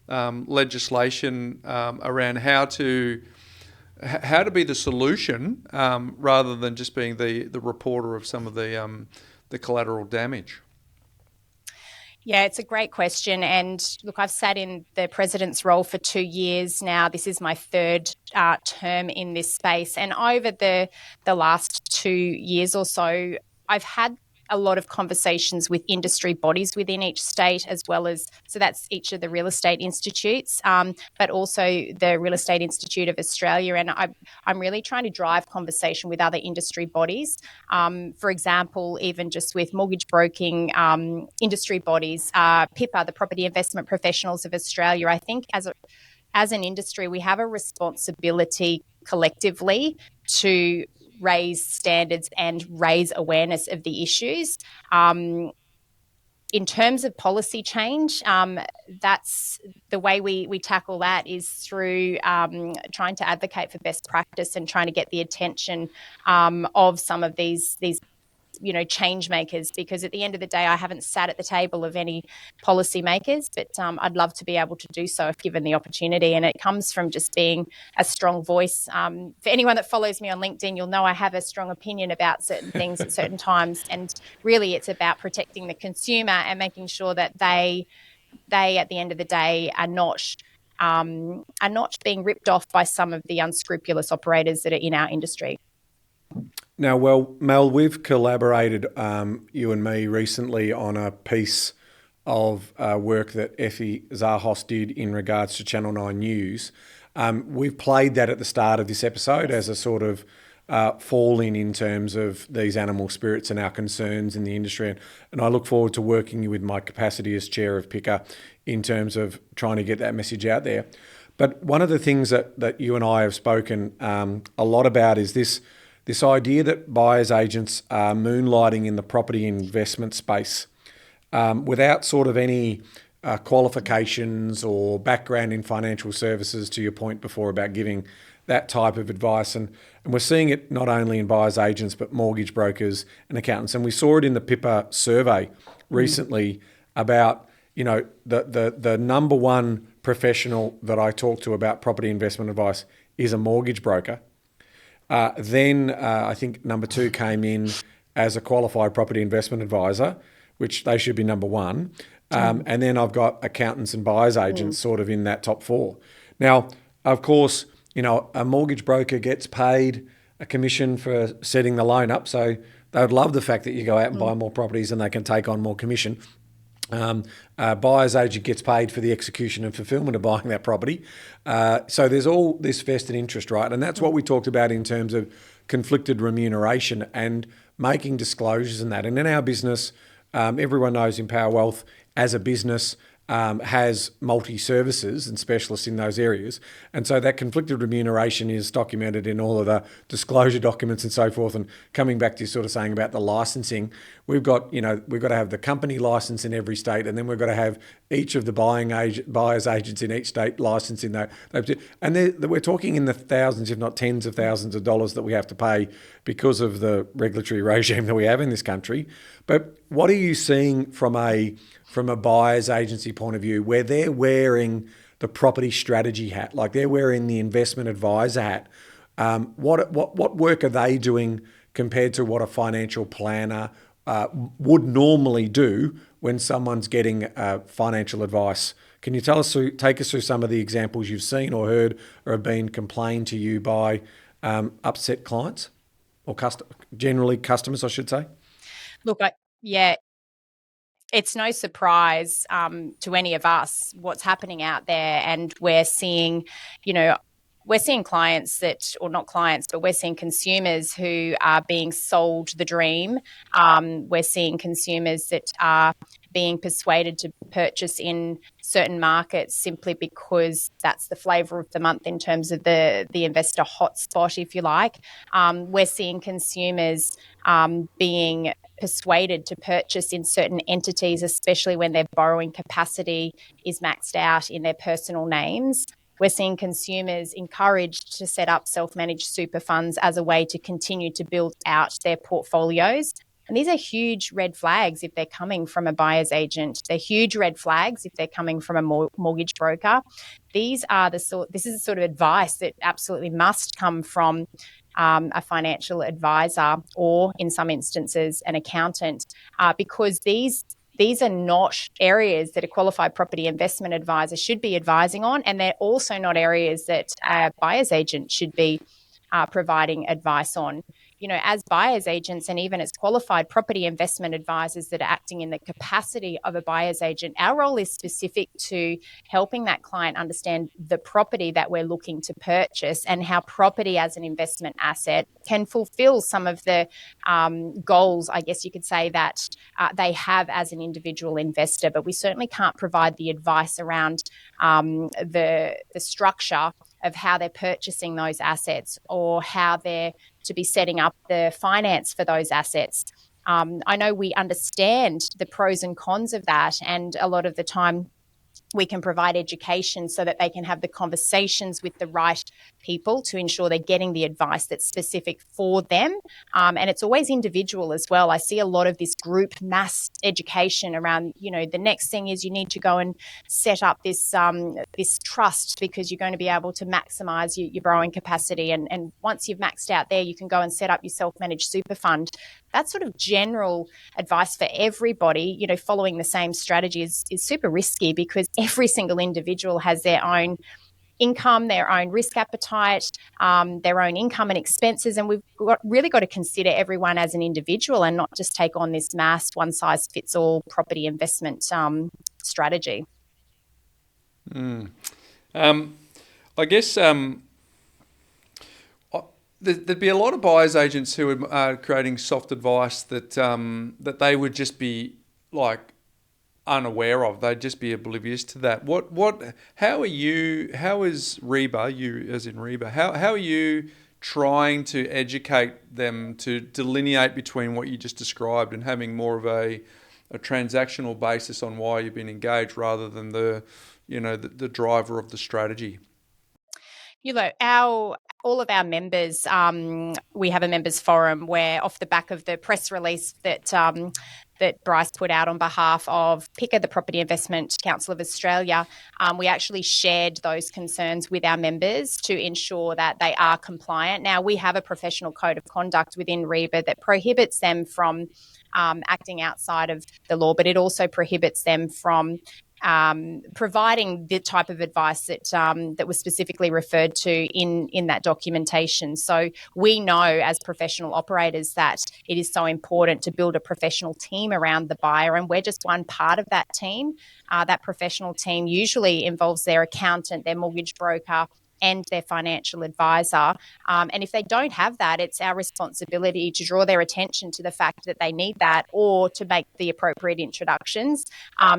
legislation around how to be the solution rather than just being the reporter of some of the collateral damage? Yeah, it's a great question. And look, I've sat in the president's role for 2 years now. This is my third term in this space. And over the last 2 years or so, I've had a lot of conversations with industry bodies within each state, as well as, so that's each of the real estate institutes, but also the Real Estate Institute of Australia. And I'm really trying to drive conversation with other industry bodies. For example, even just with mortgage broking industry bodies, PIPA, the Property Investment Professionals of Australia. I think as an industry, we have a responsibility collectively to raise standards and raise awareness of the issues. In terms of policy change, that's the way we tackle that is through trying to advocate for best practice and trying to get the attention of some of these change makers, because at the end of the day, I haven't sat at the table of any policy makers, but I'd love to be able to do so if given the opportunity. And it comes from just being a strong voice. For anyone that follows me on LinkedIn, you'll know I have a strong opinion about certain things at certain times. And really, it's about protecting the consumer and making sure that they at the end of the day are not being ripped off by some of the unscrupulous operators that are in our industry. Now, well, Mel, we've collaborated, you and me, recently on a piece of work that Effie Zahos did in regards to Channel 9 News. We've played that at the start of this episode as a sort of fall-in terms of these animal spirits and our concerns in the industry. And I look forward to working with my capacity as chair of PICA in terms of trying to get that message out there. But one of the things that you and I have spoken a lot about is this idea that buyers agents are moonlighting in the property investment space without sort of any qualifications or background in financial services, to your point before about giving that type of advice. And we're seeing it not only in buyers agents, but mortgage brokers and accountants. And we saw it in the PIPA survey recently about, the number one professional that I talk to about property investment advice is a mortgage broker. Then I think number 2 came in as a qualified property investment advisor, which they should be number 1. And then I've got accountants and buyers agents sort of in that top 4. Now, of course, a mortgage broker gets paid a commission for setting the loan up. So they would love the fact that you go out and buy more properties and they can take on more commission. Buyer's agent gets paid for the execution and fulfillment of buying that property. So there's all this vested interest, right? And that's what we talked about in terms of conflicted remuneration and making disclosures and that. And in our business, everyone knows Empower Wealth as a business has multi-services and specialists in those areas. And so that conflicted remuneration is documented in all of the disclosure documents and so forth. And coming back to sort of saying about the licensing, we've got to have the company license in every state, and then we've got to have each of the buyers agents in each state license in that. And we're talking in the thousands, if not tens of thousands of dollars that we have to pay because of the regulatory regime that we have in this country. But what are you seeing from a buyer's agency point of view, where they're wearing the property strategy hat, like they're wearing the investment advisor hat? What work are they doing compared to what a financial planner would normally do when someone's getting financial advice? Can you take us through some of the examples you've seen or heard or have been complained to you by upset clients or generally customers, I should say? Look, it's no surprise to any of us what's happening out there, and we're seeing clients or not clients, but we're seeing consumers who are being sold the dream. We're seeing consumers that are being persuaded to purchase in certain markets simply because that's the flavour of the month in terms of the investor hotspot, if you like. We're seeing consumers being persuaded to purchase in certain entities, especially when their borrowing capacity is maxed out in their personal names. We're seeing consumers encouraged to set up self-managed super funds as a way to continue to build out their portfolios. And these are huge red flags if they're coming from a buyer's agent. They're huge red flags if they're coming from a mortgage broker. This is the sort of advice that absolutely must come from a financial advisor, or in some instances an accountant, because these are not areas that a qualified property investment advisor should be advising on, and they're also not areas that a buyer's agent should be providing advice on. You know, as buyer's agents and even as qualified property investment advisors that are acting in the capacity of a buyer's agent, our role is specific to helping that client understand the property that we're looking to purchase and how property as an investment asset can fulfill some of the goals, I guess you could say, that they have as an individual investor. But we certainly can't provide the advice around the structure of how they're purchasing those assets or how they're to be setting up the finance for those assets. I know we understand the pros and cons of that, and a lot of the time we can provide education so that they can have the conversations with the right people to ensure they're getting the advice that's specific for them. And it's always individual as well. I see a lot of this group mass education around, you know, the next thing is you need to go and set up this trust because you're going to be able to maximise your borrowing capacity. And once you've maxed out there, you can go and set up your self-managed super fund. That sort of general advice for everybody, you know, following the same strategy is super risky, because every single individual has their own income, their own risk appetite, their own income and expenses. And we've really got to consider everyone as an individual and not just take on this mass one-size-fits-all property investment strategy. I guess there'd be a lot of buyers agents who are creating soft advice that that they would just be like unaware of. They'd just be oblivious to that. How is REBAA, you as in REBAA, how are you trying to educate them to delineate between what you just described and having more of a transactional basis on why you've been engaged rather than the driver of the strategy? You know, all of our members, we have a members forum where, off the back of the press release that Bryce put out on behalf of PICA, the Property Investment Council of Australia, we actually shared those concerns with our members to ensure that they are compliant. Now, we have a professional code of conduct within REBAA that prohibits them from acting outside of the law, but it also prohibits them from providing the type of advice that was specifically referred to in that documentation. So we know as professional operators that it is so important to build a professional team around the buyer, and we're just one part of that team. That professional team usually involves their accountant, their mortgage broker, and their financial advisor. And if they don't have that, it's our responsibility to draw their attention to the fact that they need that, or to make the appropriate introductions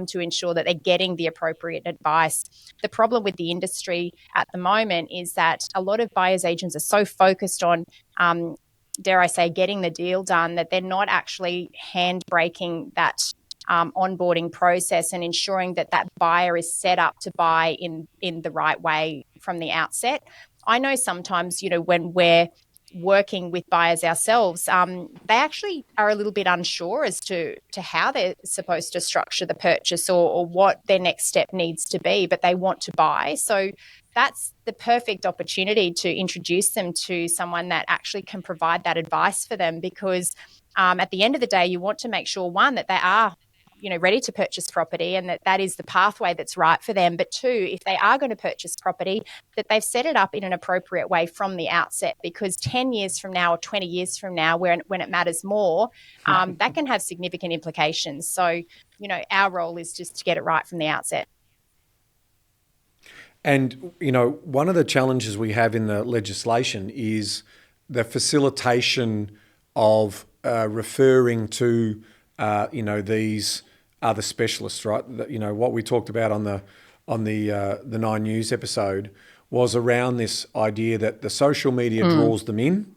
to ensure that they're getting the appropriate advice. The problem with the industry at the moment is that a lot of buyers agents are so focused on dare I say, getting the deal done, that they're not actually handbraking that onboarding process and ensuring that that buyer is set up to buy in the right way from the outset. I know sometimes, you know, when we're working with buyers ourselves, they actually are a little bit unsure as to how they're supposed to structure the purchase or what their next step needs to be, but they want to buy. So that's the perfect opportunity to introduce them to someone that actually can provide that advice for them, because at the end of the day, you want to make sure, one, that they are ready to purchase property and that is the pathway that's right for them. But two, if they are going to purchase property, that they've set it up in an appropriate way from the outset, because 10 years from now or 20 years from now, when it matters more, that can have significant implications. So, our role is just to get it right from the outset. And, one of the challenges we have in the legislation is the facilitation of referring to, these are the specialists, right? What we talked about on the 9 News episode was around this idea that the social media draws them in.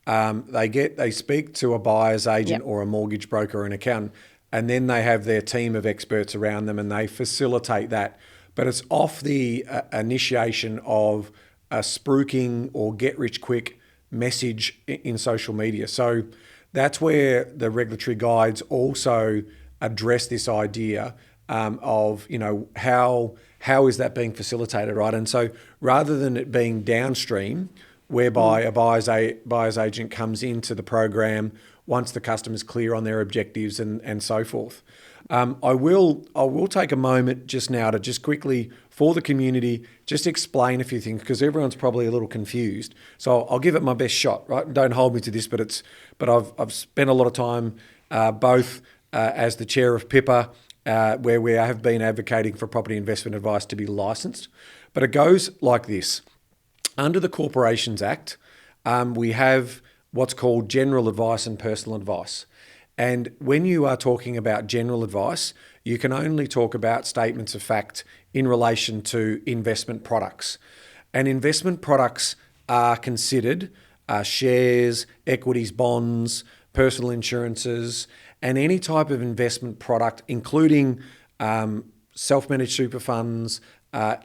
They speak to a buyer's agent or a mortgage broker or an accountant, and then they have their team of experts around them and they facilitate that. But it's off the initiation of a spruiking or get-rich-quick message in social media. So that's where the regulatory guides also address this idea of, how is that being facilitated, right? And so rather than it being downstream, whereby a buyer's agent comes into the program once the customer's clear on their objectives and so forth. I will take a moment just now to just quickly, for the community, just explain a few things, because everyone's probably a little confused. So I'll give it my best shot, right? Don't hold me to this, but I've spent a lot of time both as the chair of REBAA, where we have been advocating for property investment advice to be licensed. But it goes like this. Under the Corporations Act, we have what's called general advice and personal advice. And when you are talking about general advice, you can only talk about statements of fact in relation to investment products. And investment products are considered shares, equities, bonds, personal insurances, and any type of investment product, including self-managed super funds,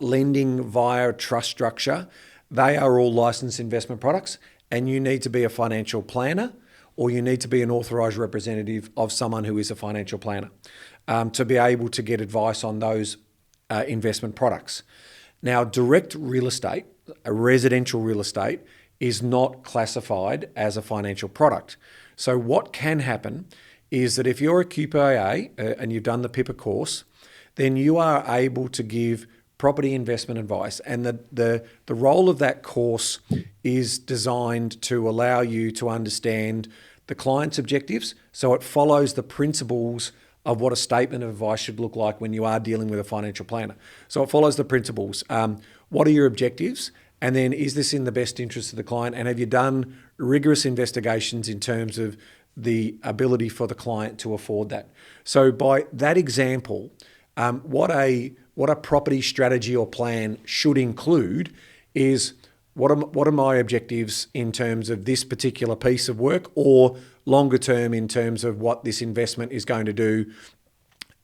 lending via trust structure. They are all licensed investment products, and you need to be a financial planner or you need to be an authorised representative of someone who is a financial planner to be able to get advice on those investment products. Now, direct real estate, residential real estate, is not classified as a financial product. So what can happen is that if you're a QPIA and you've done the PIPA course, then you are able to give property investment advice. And the role of that course is designed to allow you to understand the client's objectives. So it follows the principles of what a statement of advice should look like when you are dealing with a financial planner. So it follows the principles. What are your objectives? And then is this in the best interest of the client? And have you done rigorous investigations in terms of the ability for the client to afford that? So by that example, what a property strategy or plan should include is what are my objectives in terms of this particular piece of work, or longer term in terms of what this investment is going to do.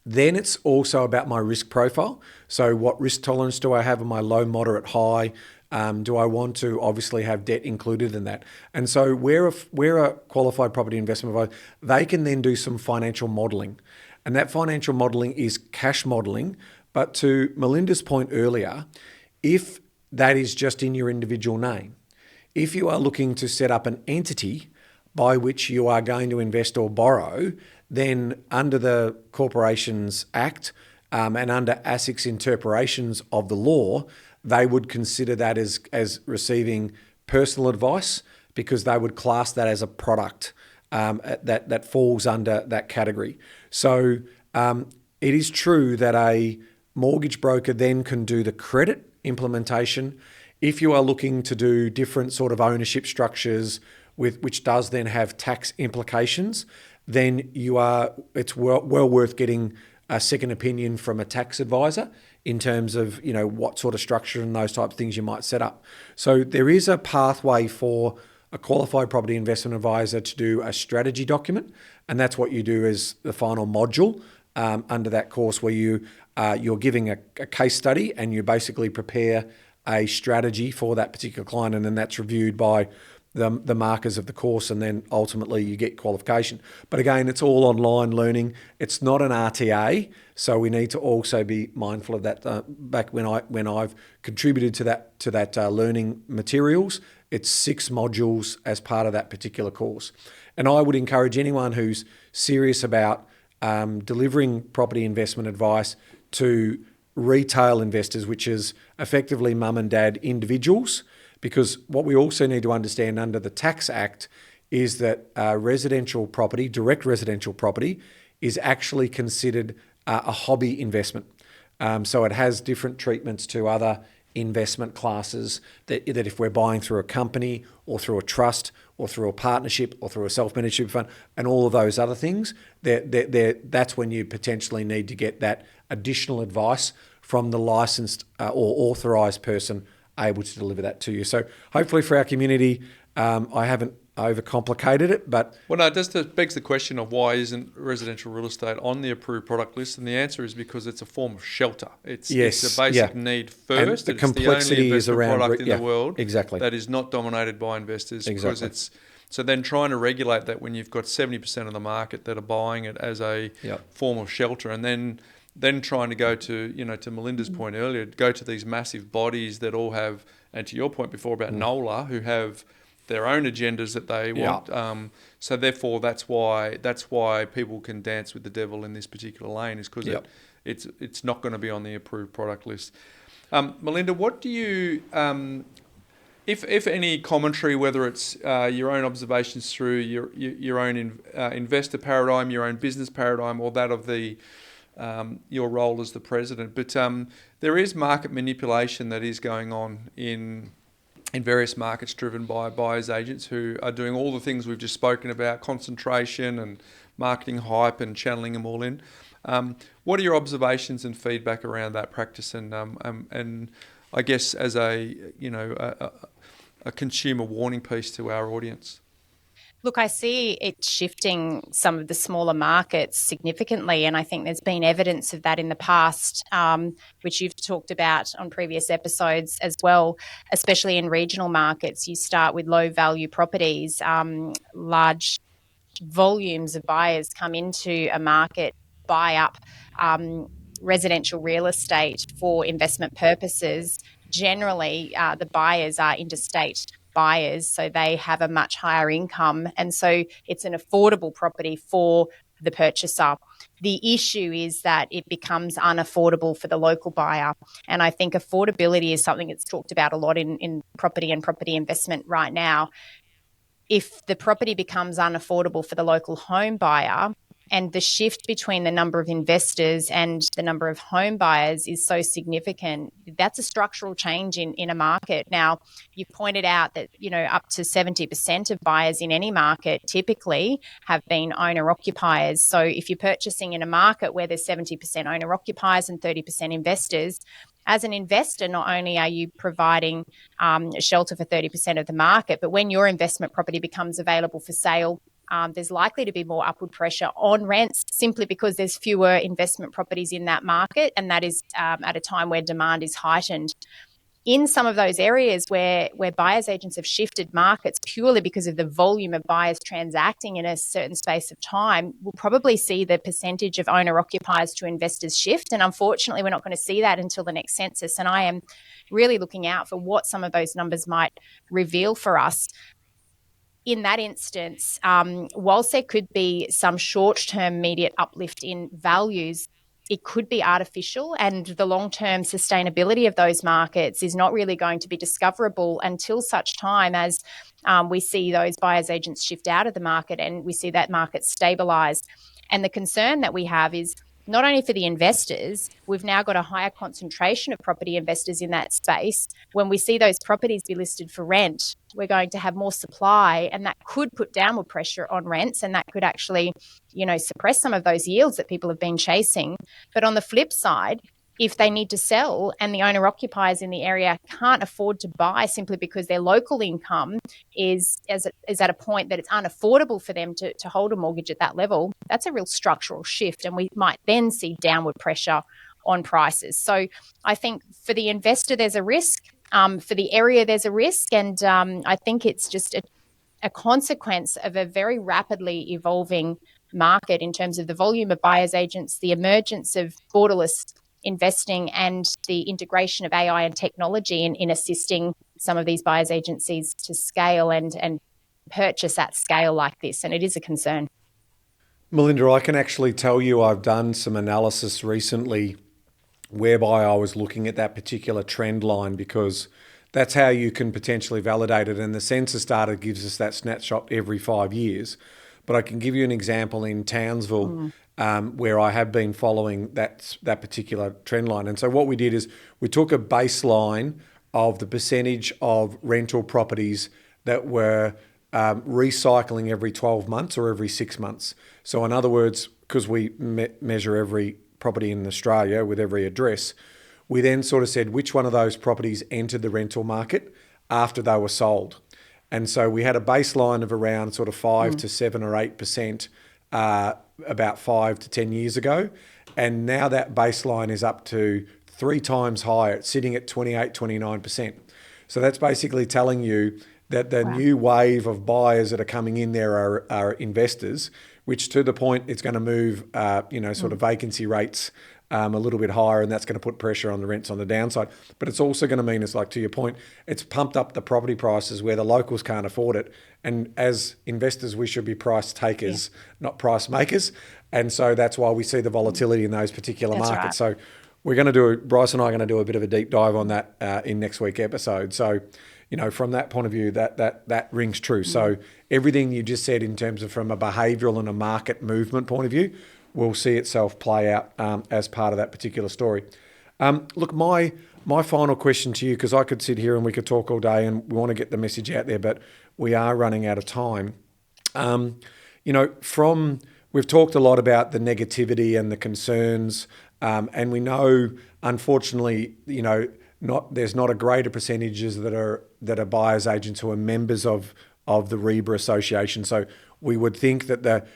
Then it's also about my risk profile. So what risk tolerance do I have? Am I low, moderate, high? Do I want to obviously have debt included in that? And so where a qualified property investment advisor, they can then do some financial modelling. And that financial modelling is cash modelling. But to Melinda's point earlier, if that is just in your individual name, if you are looking to set up an entity by which you are going to invest or borrow, then under the Corporations Act and under ASIC's interpretations of the law, they would consider that as receiving personal advice, because they would class that as a product that falls under that category. So it is true that a mortgage broker then can do the credit implementation. If you are looking to do different sort of ownership structures which does then have tax implications, then it's well worth getting a second opinion from a tax advisor in terms of what sort of structure and those types of things you might set up. So there is a pathway for a qualified property investment advisor to do a strategy document, and that's what you do as the final module under that course, where you're giving a case study and you basically prepare a strategy for that particular client, and then that's reviewed by the markers of the course, and then ultimately you get qualification. But again, it's all online learning. It's not an RTA, so we need to also be mindful of that. Back when I've contributed to that learning materials, it's 6 modules as part of that particular course. And I would encourage anyone who's serious about delivering property investment advice to retail investors, which is effectively mum and dad individuals, because what we also need to understand under the Tax Act is that residential property, direct residential property, is actually considered a hobby investment. So it has different treatments to other investment classes that if we're buying through a company or through a trust or through a partnership or through a self-managed fund and all of those other things, that's when you potentially need to get that additional advice from the licensed or authorised person able to deliver that to you. So hopefully for our community, I haven't overcomplicated it, but... Well, no, it just begs the question of why isn't residential real estate on the approved product list? And the answer is because it's a form of shelter. It's a basic need first. And the complexity is around... product in the world exactly. that is not dominated by investors. Exactly. Because it's... So then trying to regulate that when you've got 70% of the market that are buying it as a form of shelter, and then trying to go to, to Melinda's point earlier, go to these massive bodies that all have, and to your point before about NOLA, who have their own agendas that they want. So therefore, that's why people can dance with the devil in this particular lane, is because it's not going to be on the approved product list. Melinda, what do you, if any commentary, whether it's your own observations through your own investor paradigm, your own business paradigm, or that of your role as the president, but there is market manipulation that is going on in various markets driven by buyers agents who are doing all the things we've just spoken about, concentration and marketing hype and channeling them all in. What are your observations and feedback around that practice, and I guess as a consumer warning piece to our audience? Look, I see it shifting some of the smaller markets significantly, and I think there's been evidence of that in the past, which you've talked about on previous episodes as well, especially in regional markets. You start with low-value properties, large volumes of buyers come into a market, buy up residential real estate for investment purposes. Generally, the buyers are interstate buyers, so they have a much higher income, and so it's an affordable property for the purchaser. The issue is that it becomes unaffordable for the local buyer, and I think affordability is something that's talked about a lot in property and property investment right now. If the property becomes unaffordable for the local home buyer, and the shift between the number of investors and the number of home buyers is so significant, that's a structural change in a market. Now, you pointed out that, up to 70% of buyers in any market typically have been owner-occupiers. So if you're purchasing in a market where there's 70% owner-occupiers and 30% investors, as an investor, not only are you providing shelter for 30% of the market, but when your investment property becomes available for sale, there's likely to be more upward pressure on rents simply because there's fewer investment properties in that market, and that is at a time where demand is heightened. In some of those areas where buyers agents have shifted markets purely because of the volume of buyers transacting in a certain space of time, we'll probably see the percentage of owner-occupiers to investors shift, and unfortunately we're not going to see that until the next census, and I am really looking out for what some of those numbers might reveal for us. In that instance, whilst there could be some short-term immediate uplift in values, it could be artificial, and the long-term sustainability of those markets is not really going to be discoverable until such time as we see those buyers agents shift out of the market and we see that market stabilise. And the concern that we have is not only for the investors, we've now got a higher concentration of property investors in that space. When we see those properties be listed for rent, we're going to have more supply, and that could put downward pressure on rents, and that could actually, suppress some of those yields that people have been chasing. But on the flip side, if they need to sell and the owner-occupiers in the area can't afford to buy simply because their local income is at a point that it's unaffordable for them to hold a mortgage at that level, that's a real structural shift, and we might then see downward pressure on prices. So I think for the investor there's a risk, for the area there's a risk, and I think it's just a consequence of a very rapidly evolving market in terms of the volume of buyers agents, the emergence of borderless investing, and the integration of AI and technology in assisting some of these buyers agencies to scale and purchase at scale like this. And it is a concern. Melinda, I can actually tell you I've done some analysis recently whereby I was looking at that particular trend line, because that's how you can potentially validate it. And the census data gives us that snapshot every 5 years. But I can give you an example in Townsville. where I have been following that particular trend line. And so what we did is we took a baseline of the percentage of rental properties that were recycling every 12 months or every 6 months. So in other words, because we measure every property in Australia with every address, we then sort of said which one of those properties entered the rental market after they were sold. And so we had a baseline of around sort of 5 to 7 or 8% about 5 to 10 years ago. And now that baseline is up to 3 times higher. It's sitting at 28, 29%. So that's basically telling you that the new wave of buyers that are coming in there are investors, which to the point it's going to move, sort of vacancy rates a little bit higher, and that's going to put pressure on the rents on the downside. But it's also going to mean, it's like, to your point, it's pumped up the property prices where the locals can't afford it. And as investors, we should be price takers, not price makers. And so that's why we see the volatility in those particular markets. Right. So we're going to Bryce and I are going to do a bit of a deep dive on that in next week's episode. So, from that point of view, that rings true. So everything you just said in terms of from a behavioural and a market movement point of view will see itself play out as part of that particular story. Look, my final question to you, because I could sit here and we could talk all day and we want to get the message out there, but we are running out of time. We've talked a lot about the negativity and the concerns, and we know, unfortunately, there's not a greater percentages that are buyers agents who are members of the REBAA Association. So we would think that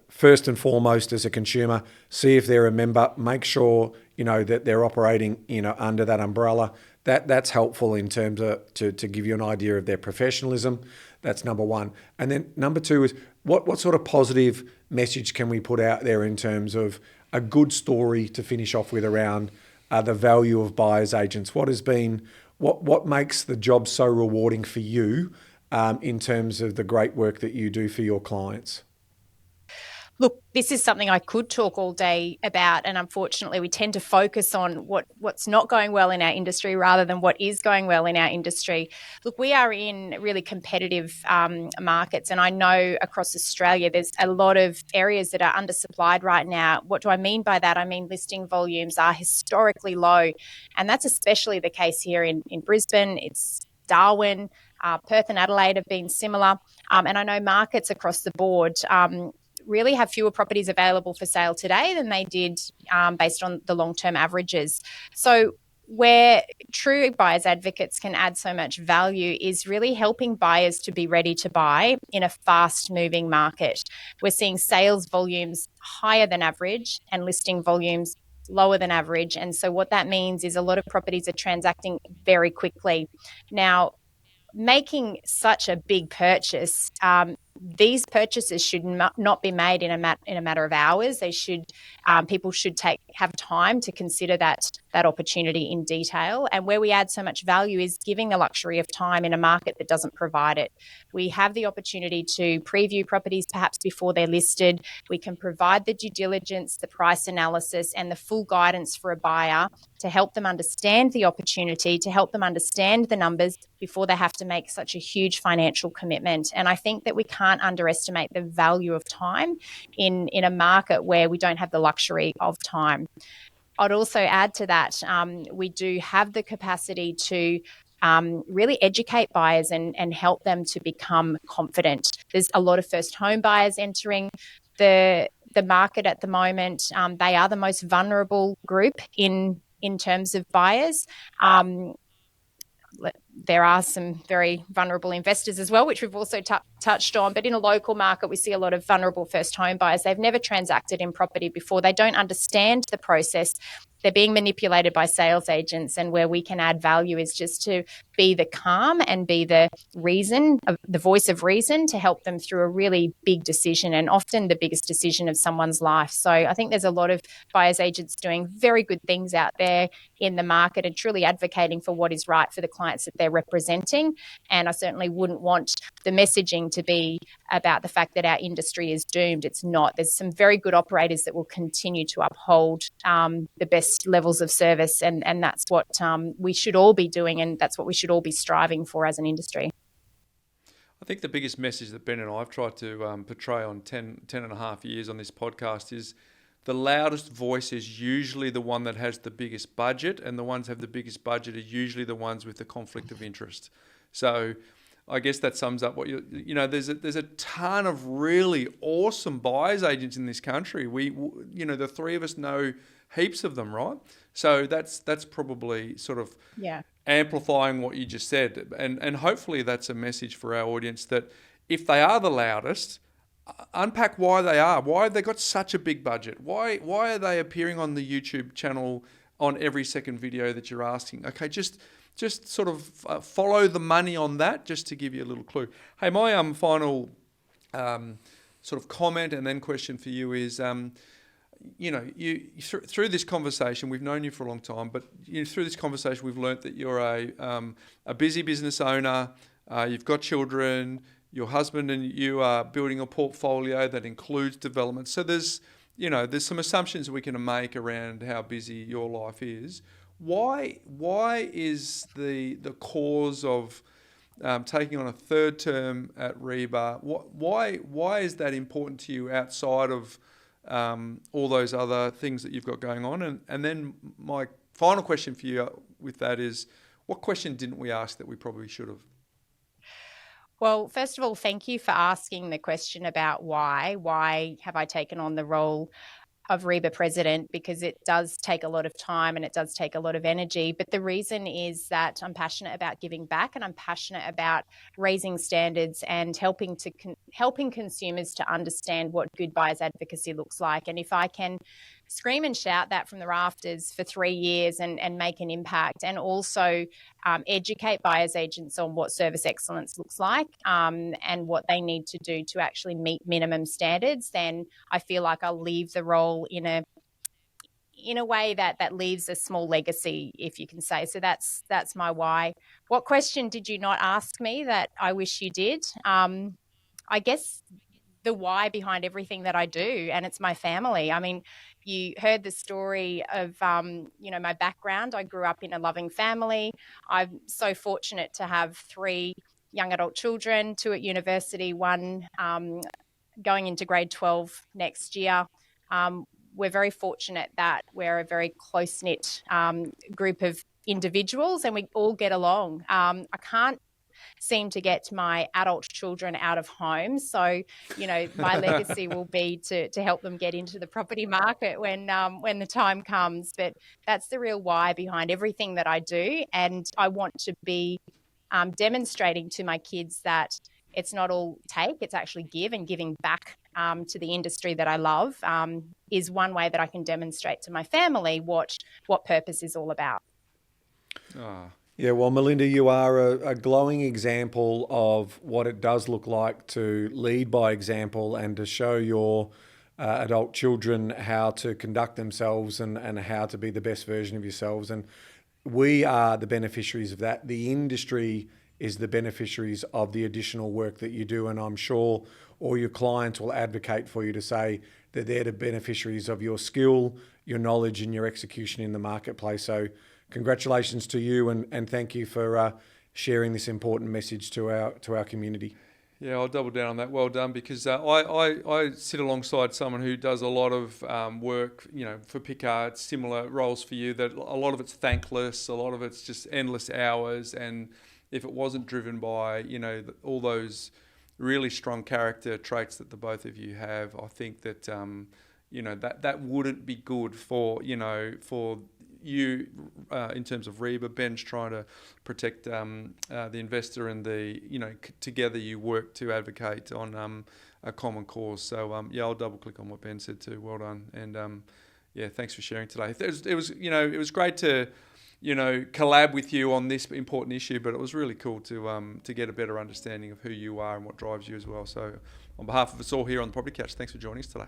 first and foremost as a consumer, see if they're a member, make sure that they're operating under that umbrella. That's helpful in terms of to give you an idea of their professionalism. That's number one. And then number two is what sort of positive message can we put out there in terms of a good story to finish off with around the value of buyers agents? What makes the job so rewarding for you in terms of the great work that you do for your clients? Look, this is something I could talk all day about, and unfortunately we tend to focus on what's not going well in our industry rather than what is going well in our industry. Look, we are in really competitive markets, and I know across Australia there's a lot of areas that are undersupplied right now. What do I mean by that? I mean listing volumes are historically low, and that's especially the case here in Brisbane. It's Darwin, Perth and Adelaide have been similar, and I know markets across the board really have fewer properties available for sale today than they did based on the long-term averages. So where true buyers advocates can add so much value is really helping buyers to be ready to buy in a fast-moving market. We're seeing sales volumes higher than average and listing volumes lower than average. And so what that means is a lot of properties are transacting very quickly. Now, making such a big purchase, these purchases should not be made in a matter of hours. People should have time to consider that opportunity in detail. And where we add so much value is giving the luxury of time in a market that doesn't provide it. We have the opportunity to preview properties perhaps before they're listed. We can provide the due diligence, the price analysis, and the full guidance for a buyer to help them understand the opportunity, to help them understand the numbers before they have to make such a huge financial commitment. And I think that we can't underestimate the value of time in a market where we don't have the luxury of time. I'd also add to that, we do have the capacity to really educate buyers and help them to become confident. There's a lot of first home buyers entering the market at the moment. They are the most vulnerable group in terms of buyers. There are some very vulnerable investors as well, which we've also touched on. But in a local market, we see a lot of vulnerable first home buyers. They've never transacted in property before. They don't understand the process. They're being manipulated by sales agents, and where we can add value is just to be the calm and be the reason, the voice of reason, to help them through a really big decision, and often the biggest decision of someone's life. So I think there's a lot of buyers agents doing very good things out there in the market and truly advocating for what is right for the clients that they're representing. And I certainly wouldn't want the messaging to be about the fact that our industry is doomed. It's not. There's some very good operators that will continue to uphold the best levels of service, and that's what we should all be doing, and that's what we should all be striving for as an industry. I think the biggest message that Ben and I have tried to portray on 10 and a half years on this podcast is the loudest voice is usually the one that has the biggest budget, and the ones that have the biggest budget are usually the ones with the conflict of interest. So I guess that sums up what there's a ton of really awesome buyer's agents in this country. We the three of us know heaps of them, right? So that's probably sort of amplifying what you just said. And hopefully that's a message for our audience that if they are the loudest, unpack why they are. Why have they got such a big budget? Why are they appearing on the YouTube channel on every second video that you're asking? Okay, just sort of follow the money on that, just to give you a little clue. Hey, my final sort of comment and then question for you is, through this conversation, we've known you for a long time, but through this conversation, we've learnt that you're a busy business owner. You've got children. Your husband and you are building a portfolio that includes development. So there's some assumptions we can make around how busy your life is. Why is the cause of taking on a third term at REBAA? Why is that important to you outside of all those other things that you've got going on? And then my final question for you with that is, what question didn't we ask that we probably should have? Well, first of all, thank you for asking the question about why. Why have I taken on the role of REBAA president? Because it does take a lot of time and it does take a lot of energy. But the reason is that I'm passionate about giving back, and I'm passionate about raising standards and helping consumers to understand what good buyers advocacy looks like. And if I can scream and shout that from the rafters for 3 years and make an impact, and also educate buyers agents on what service excellence looks like and what they need to do to actually meet minimum standards, then I feel like I'll leave the role in a way that leaves a small legacy, if you can say. So that's my why. What question did you not ask me that I wish you did? I guess the why behind everything that I do, and it's my family. I mean, you heard the story of, my background. I grew up in a loving family. I'm so fortunate to have 3 young adult children, 2 at university, 1 going into grade 12 next year. We're very fortunate that we're a very close-knit group of individuals, and we all get along. I can't seem to get my adult children out of home. So, my legacy will be to help them get into the property market when the time comes. But that's the real why behind everything that I do. And I want to be demonstrating to my kids that it's not all take, it's actually give, and giving back to the industry that I love is one way that I can demonstrate to my family what purpose is all about. Yeah, well, Melinda, you are a glowing example of what it does look like to lead by example and to show your adult children how to conduct themselves and how to be the best version of yourselves. And we are the beneficiaries of that. The industry is the beneficiaries of the additional work that you do. And I'm sure all your clients will advocate for you to say that they're the beneficiaries of your skill, your knowledge, and your execution in the marketplace. So congratulations to you, and thank you for sharing this important message to our community. Yeah, I'll double down on that. Well done, because I sit alongside someone who does a lot of work, for Picard, similar roles for you, that a lot of it's thankless, a lot of it's just endless hours, and if it wasn't driven by, all those really strong character traits that the both of you have, I think that, that wouldn't be good for, for you in terms of REBAA. Ben's trying to protect the investor, and together you work to advocate on a common cause. So I'll double click on what Ben said too. Well done, and thanks for sharing today. It was great to collab with you on this important issue, but it was really cool to get a better understanding of who you are and what drives you as well. So on behalf of us all here on the Property Couch, thanks for joining us today.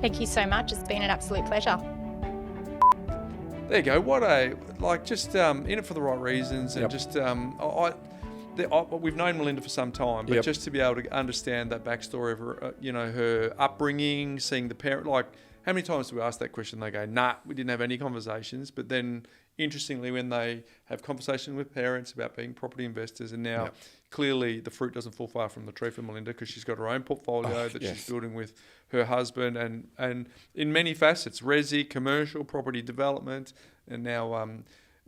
Thank you so much. It's been an absolute pleasure. There you go. What in it for the right reasons, and Yep. just we've known Melinda for some time, but Yep. just to be able to understand that backstory of her, her upbringing, seeing the parent, how many times do we ask that question? They go, nah, we didn't have any conversations. But then, interestingly, when they have conversations with parents about being property investors, and now clearly the fruit doesn't fall far from the tree for Melinda, because she's got her own portfolio she's building with her husband, and in many facets, resi, commercial, property development, and now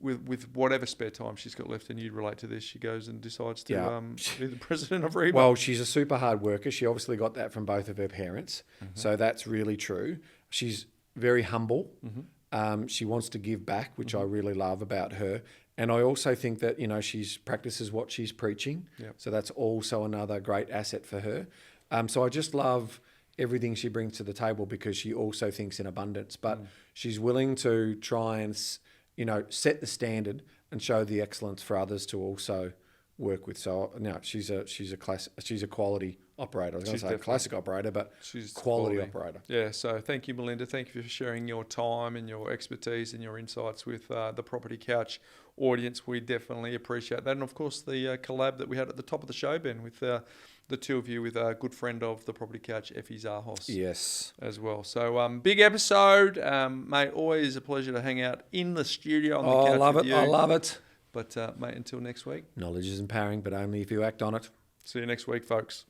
with whatever spare time she's got left, and you'd relate to this, she goes and decides to be the president of REBAA. Well, she's a super hard worker. She obviously got that from both of her parents, so that's really true. She's very humble. She wants to give back, which I really love about her. And I also think that, she practices what she's preaching. So that's also another great asset for her. So I just love everything she brings to the table, because she also thinks in abundance, but she's willing to try and set the standard and show the excellence for others to also work with. So no, she's a quality operator. I was going to say a classic operator, but she's quality operator. Yeah. So thank you, Melinda. Thank you for sharing your time and your expertise and your insights with the Property Couch audience. We definitely appreciate that, and of course the collab that we had at the top of the show, Ben, with the two of you, with a good friend of the Property Couch, Effie Zahos. Yes. As well. So big episode, mate. Always a pleasure to hang out in the studio on the couch. I love it. But mate, until next week. Knowledge is empowering, but only if you act on it. See you next week, folks.